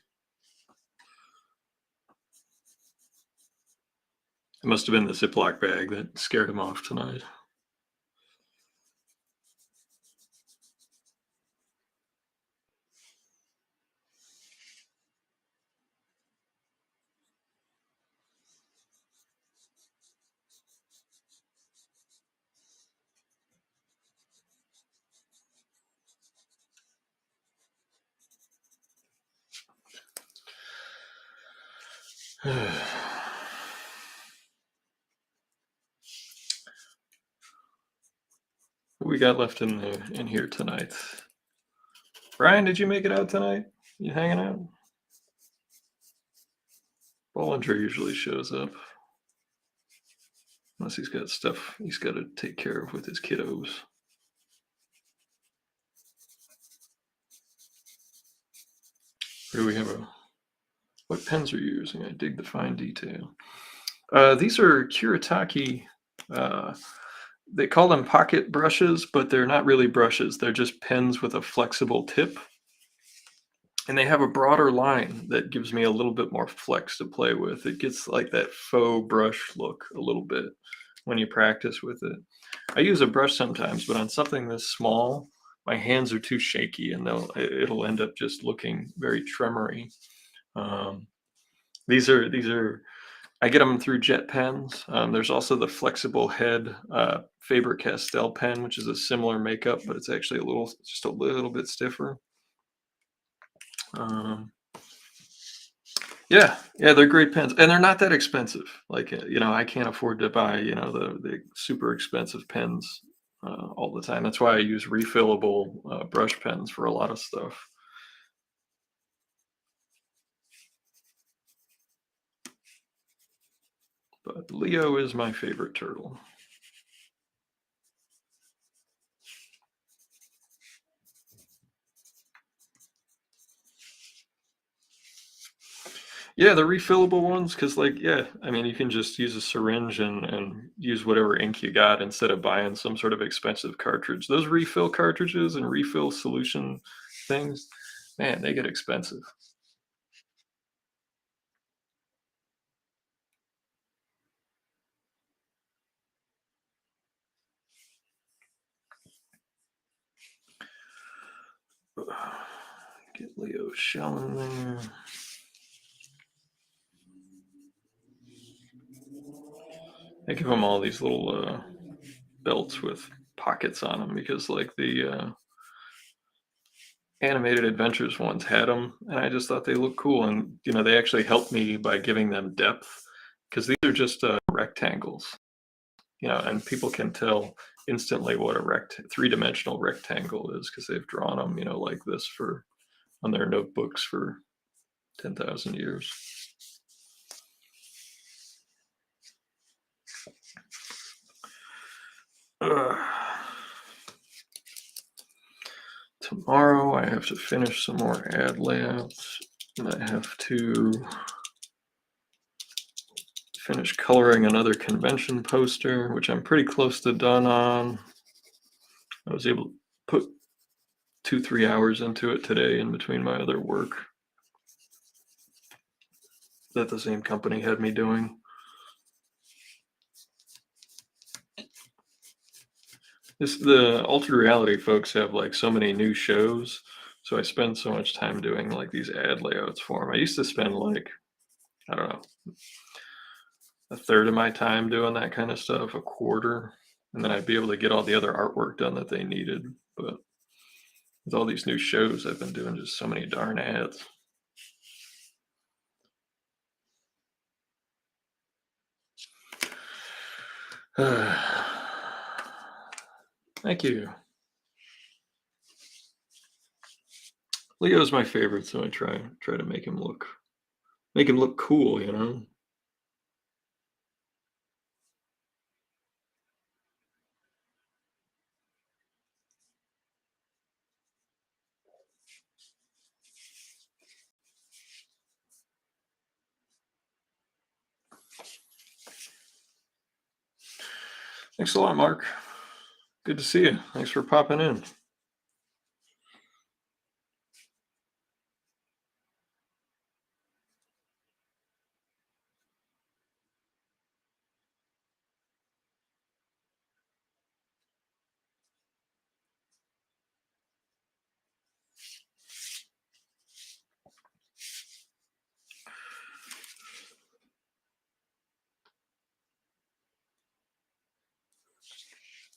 It must have been the Ziploc bag that scared him off tonight. What we got left in here tonight? Brian, did you make it out tonight? You hanging out? Bollinger usually shows up. Unless he's got stuff he's got to take care of with his kiddos. Or do we have what pens are you using? I dig the fine detail. These are Kuretake. They call them pocket brushes, but they're not really brushes. They're just pens with a flexible tip. And they have a broader line that gives me a little bit more flex to play with. It gets like that faux brush look a little bit when you practice with it. I use a brush sometimes, but on something this small, my hands are too shaky and it'll end up just looking very tremory. These are I get them through jet pens. There's also the flexible head Faber-Castell pen, which is a similar makeup, but it's actually just a little bit stiffer. Yeah, they're great pens, and they're not that expensive. Like, I can't afford to buy, the super expensive pens all the time. That's why I use refillable brush pens for a lot of stuff. But Leo is my favorite turtle. Yeah, the refillable ones, because you can just use a syringe and use whatever ink you got instead of buying some sort of expensive cartridge. Those refill cartridges and refill solution things, man, they get expensive. Get Leo's shell in there. I give them all these little belts with pockets on them because, like, animated adventures ones had them, and I just thought they looked cool. And they actually helped me by giving them depth because these are just rectangles. And people can tell instantly what a three-dimensional rectangle is because they've drawn them, like this for on their notebooks for 10,000 years. Tomorrow I have to finish some more ad layouts, and I have to finish coloring another convention poster, which I'm pretty close to done on. I was able to put 2-3 hours into it today in between my other work that the same company had me doing. The altered reality folks have like so many new shows, so I spend so much time doing like these ad layouts for them. I used to spend like, I don't know, a third of my time doing that kind of stuff, a quarter, and then I'd be able to get all the other artwork done that they needed. But with all these new shows, I've been doing just so many darn ads. Thank you. Leo's my favorite, so I try to make him look cool. Thanks a lot, Mark. Good to see you. Thanks for popping in.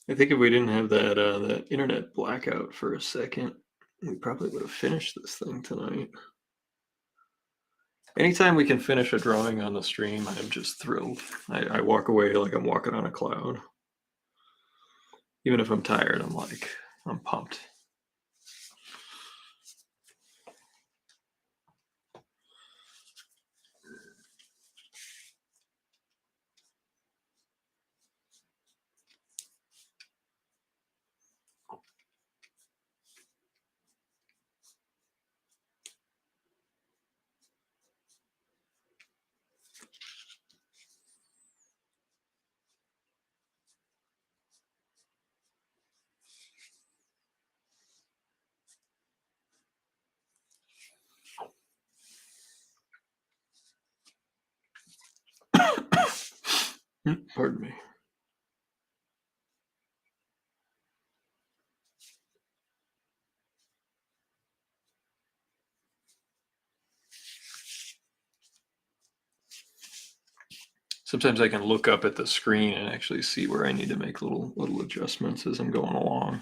I think if we didn't have that internet blackout for a second, we probably would have finished this thing tonight. Anytime we can finish a drawing on the stream, I'm just thrilled. I walk away like I'm walking on a cloud. Even if I'm tired, I'm pumped. Pardon me. Sometimes I can look up at the screen and actually see where I need to make little adjustments as I'm going along.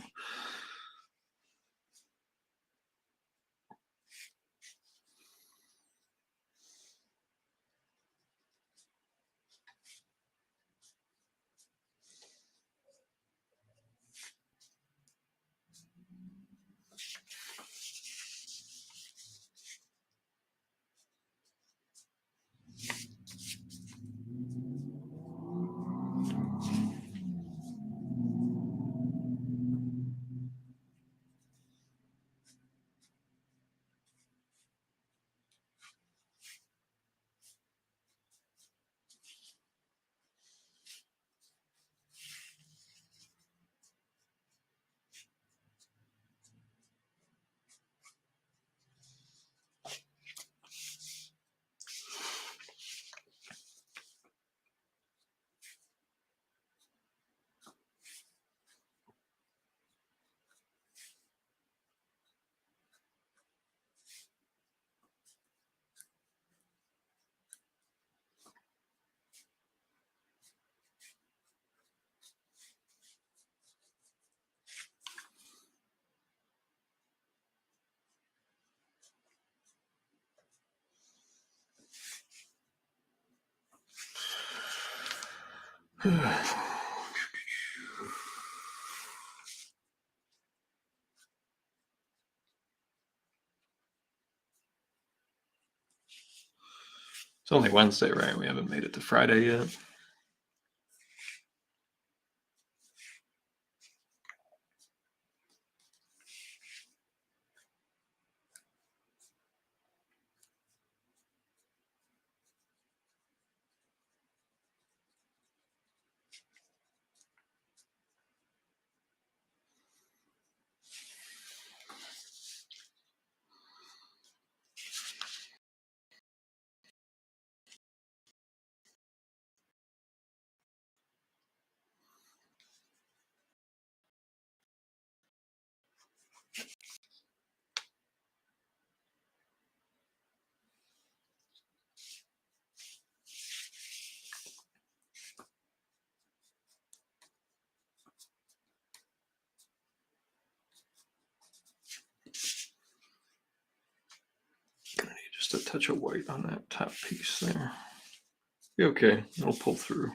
It's only Wednesday, right? We haven't made it to Friday yet. Gonna need just a touch of white on that top piece there. Be okay, it'll pull through.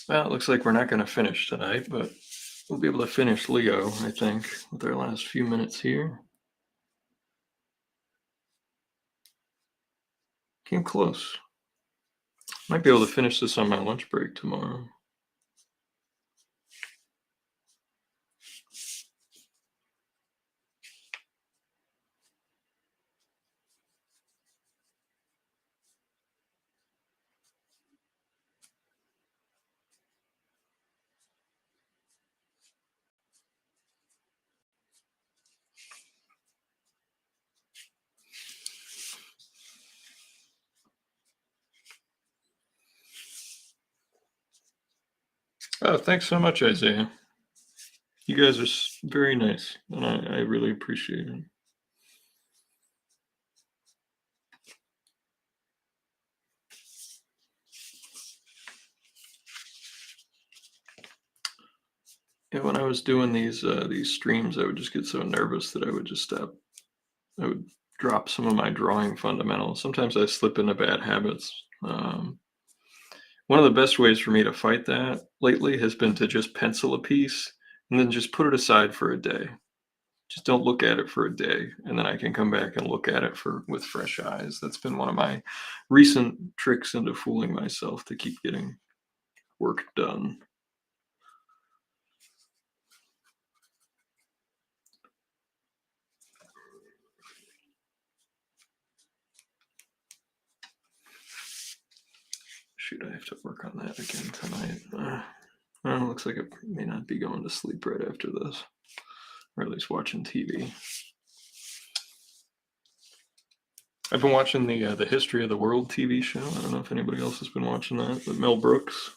Well, it looks like we're not going to finish tonight, but we'll be able to finish Leo, I think, with our last few minutes here. Came close. Might be able to finish this on my lunch break tomorrow. Oh, thanks so much, Isaiah. You guys are very nice, and I really appreciate it. Yeah, when I was doing these streams, I would just get so nervous that I would just stop. I would drop some of my drawing fundamentals. Sometimes I slip into bad habits. One of the best ways for me to fight that lately has been to just pencil a piece and then just put it aside for a day. Just don't look at it for a day, and then I can come back and look at it with fresh eyes. That's been one of my recent tricks into fooling myself to keep getting work done. Shoot, I have to work on that again tonight. Well, looks like I may not be going to sleep right after this, or at least watching TV. I've been watching the History of the World TV show. I don't know if anybody else has been watching that, but Mel Brooks.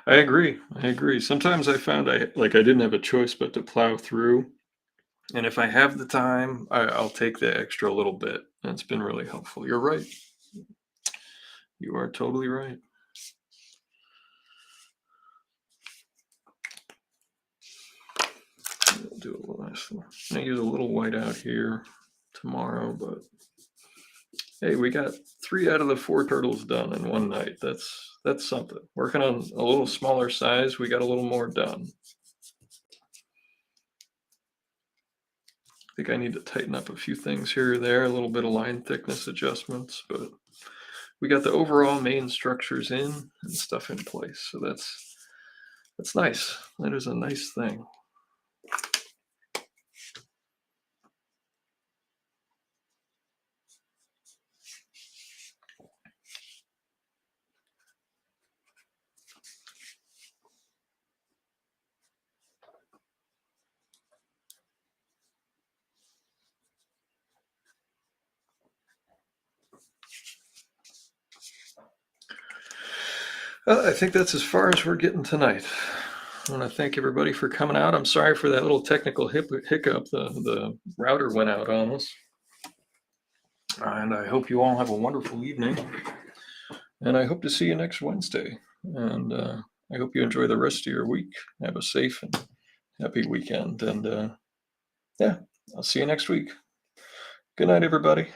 I agree. I agree. Sometimes I found I didn't have a choice but to plow through. And if I have the time, I'll take the extra little bit. And it's been really helpful. You're right. You are totally right. I'll do a last one. I'm gonna use a little white out here tomorrow, but hey, we got 3 out of the 4 turtles done in one night. That's something. Working on a little smaller size, we got a little more done. I think I need to tighten up a few things here or there, a little bit of line thickness adjustments, but we got the overall main structures in and stuff in place. So that's nice. That is a nice thing. I think that's as far as we're getting tonight. I want to thank everybody for coming out. I'm sorry for that little technical hiccup. The router went out on us. And I hope you all have a wonderful evening. And I hope to see you next Wednesday. And I hope you enjoy the rest of your week. Have a safe and happy weekend. And yeah, I'll see you next week. Good night, everybody.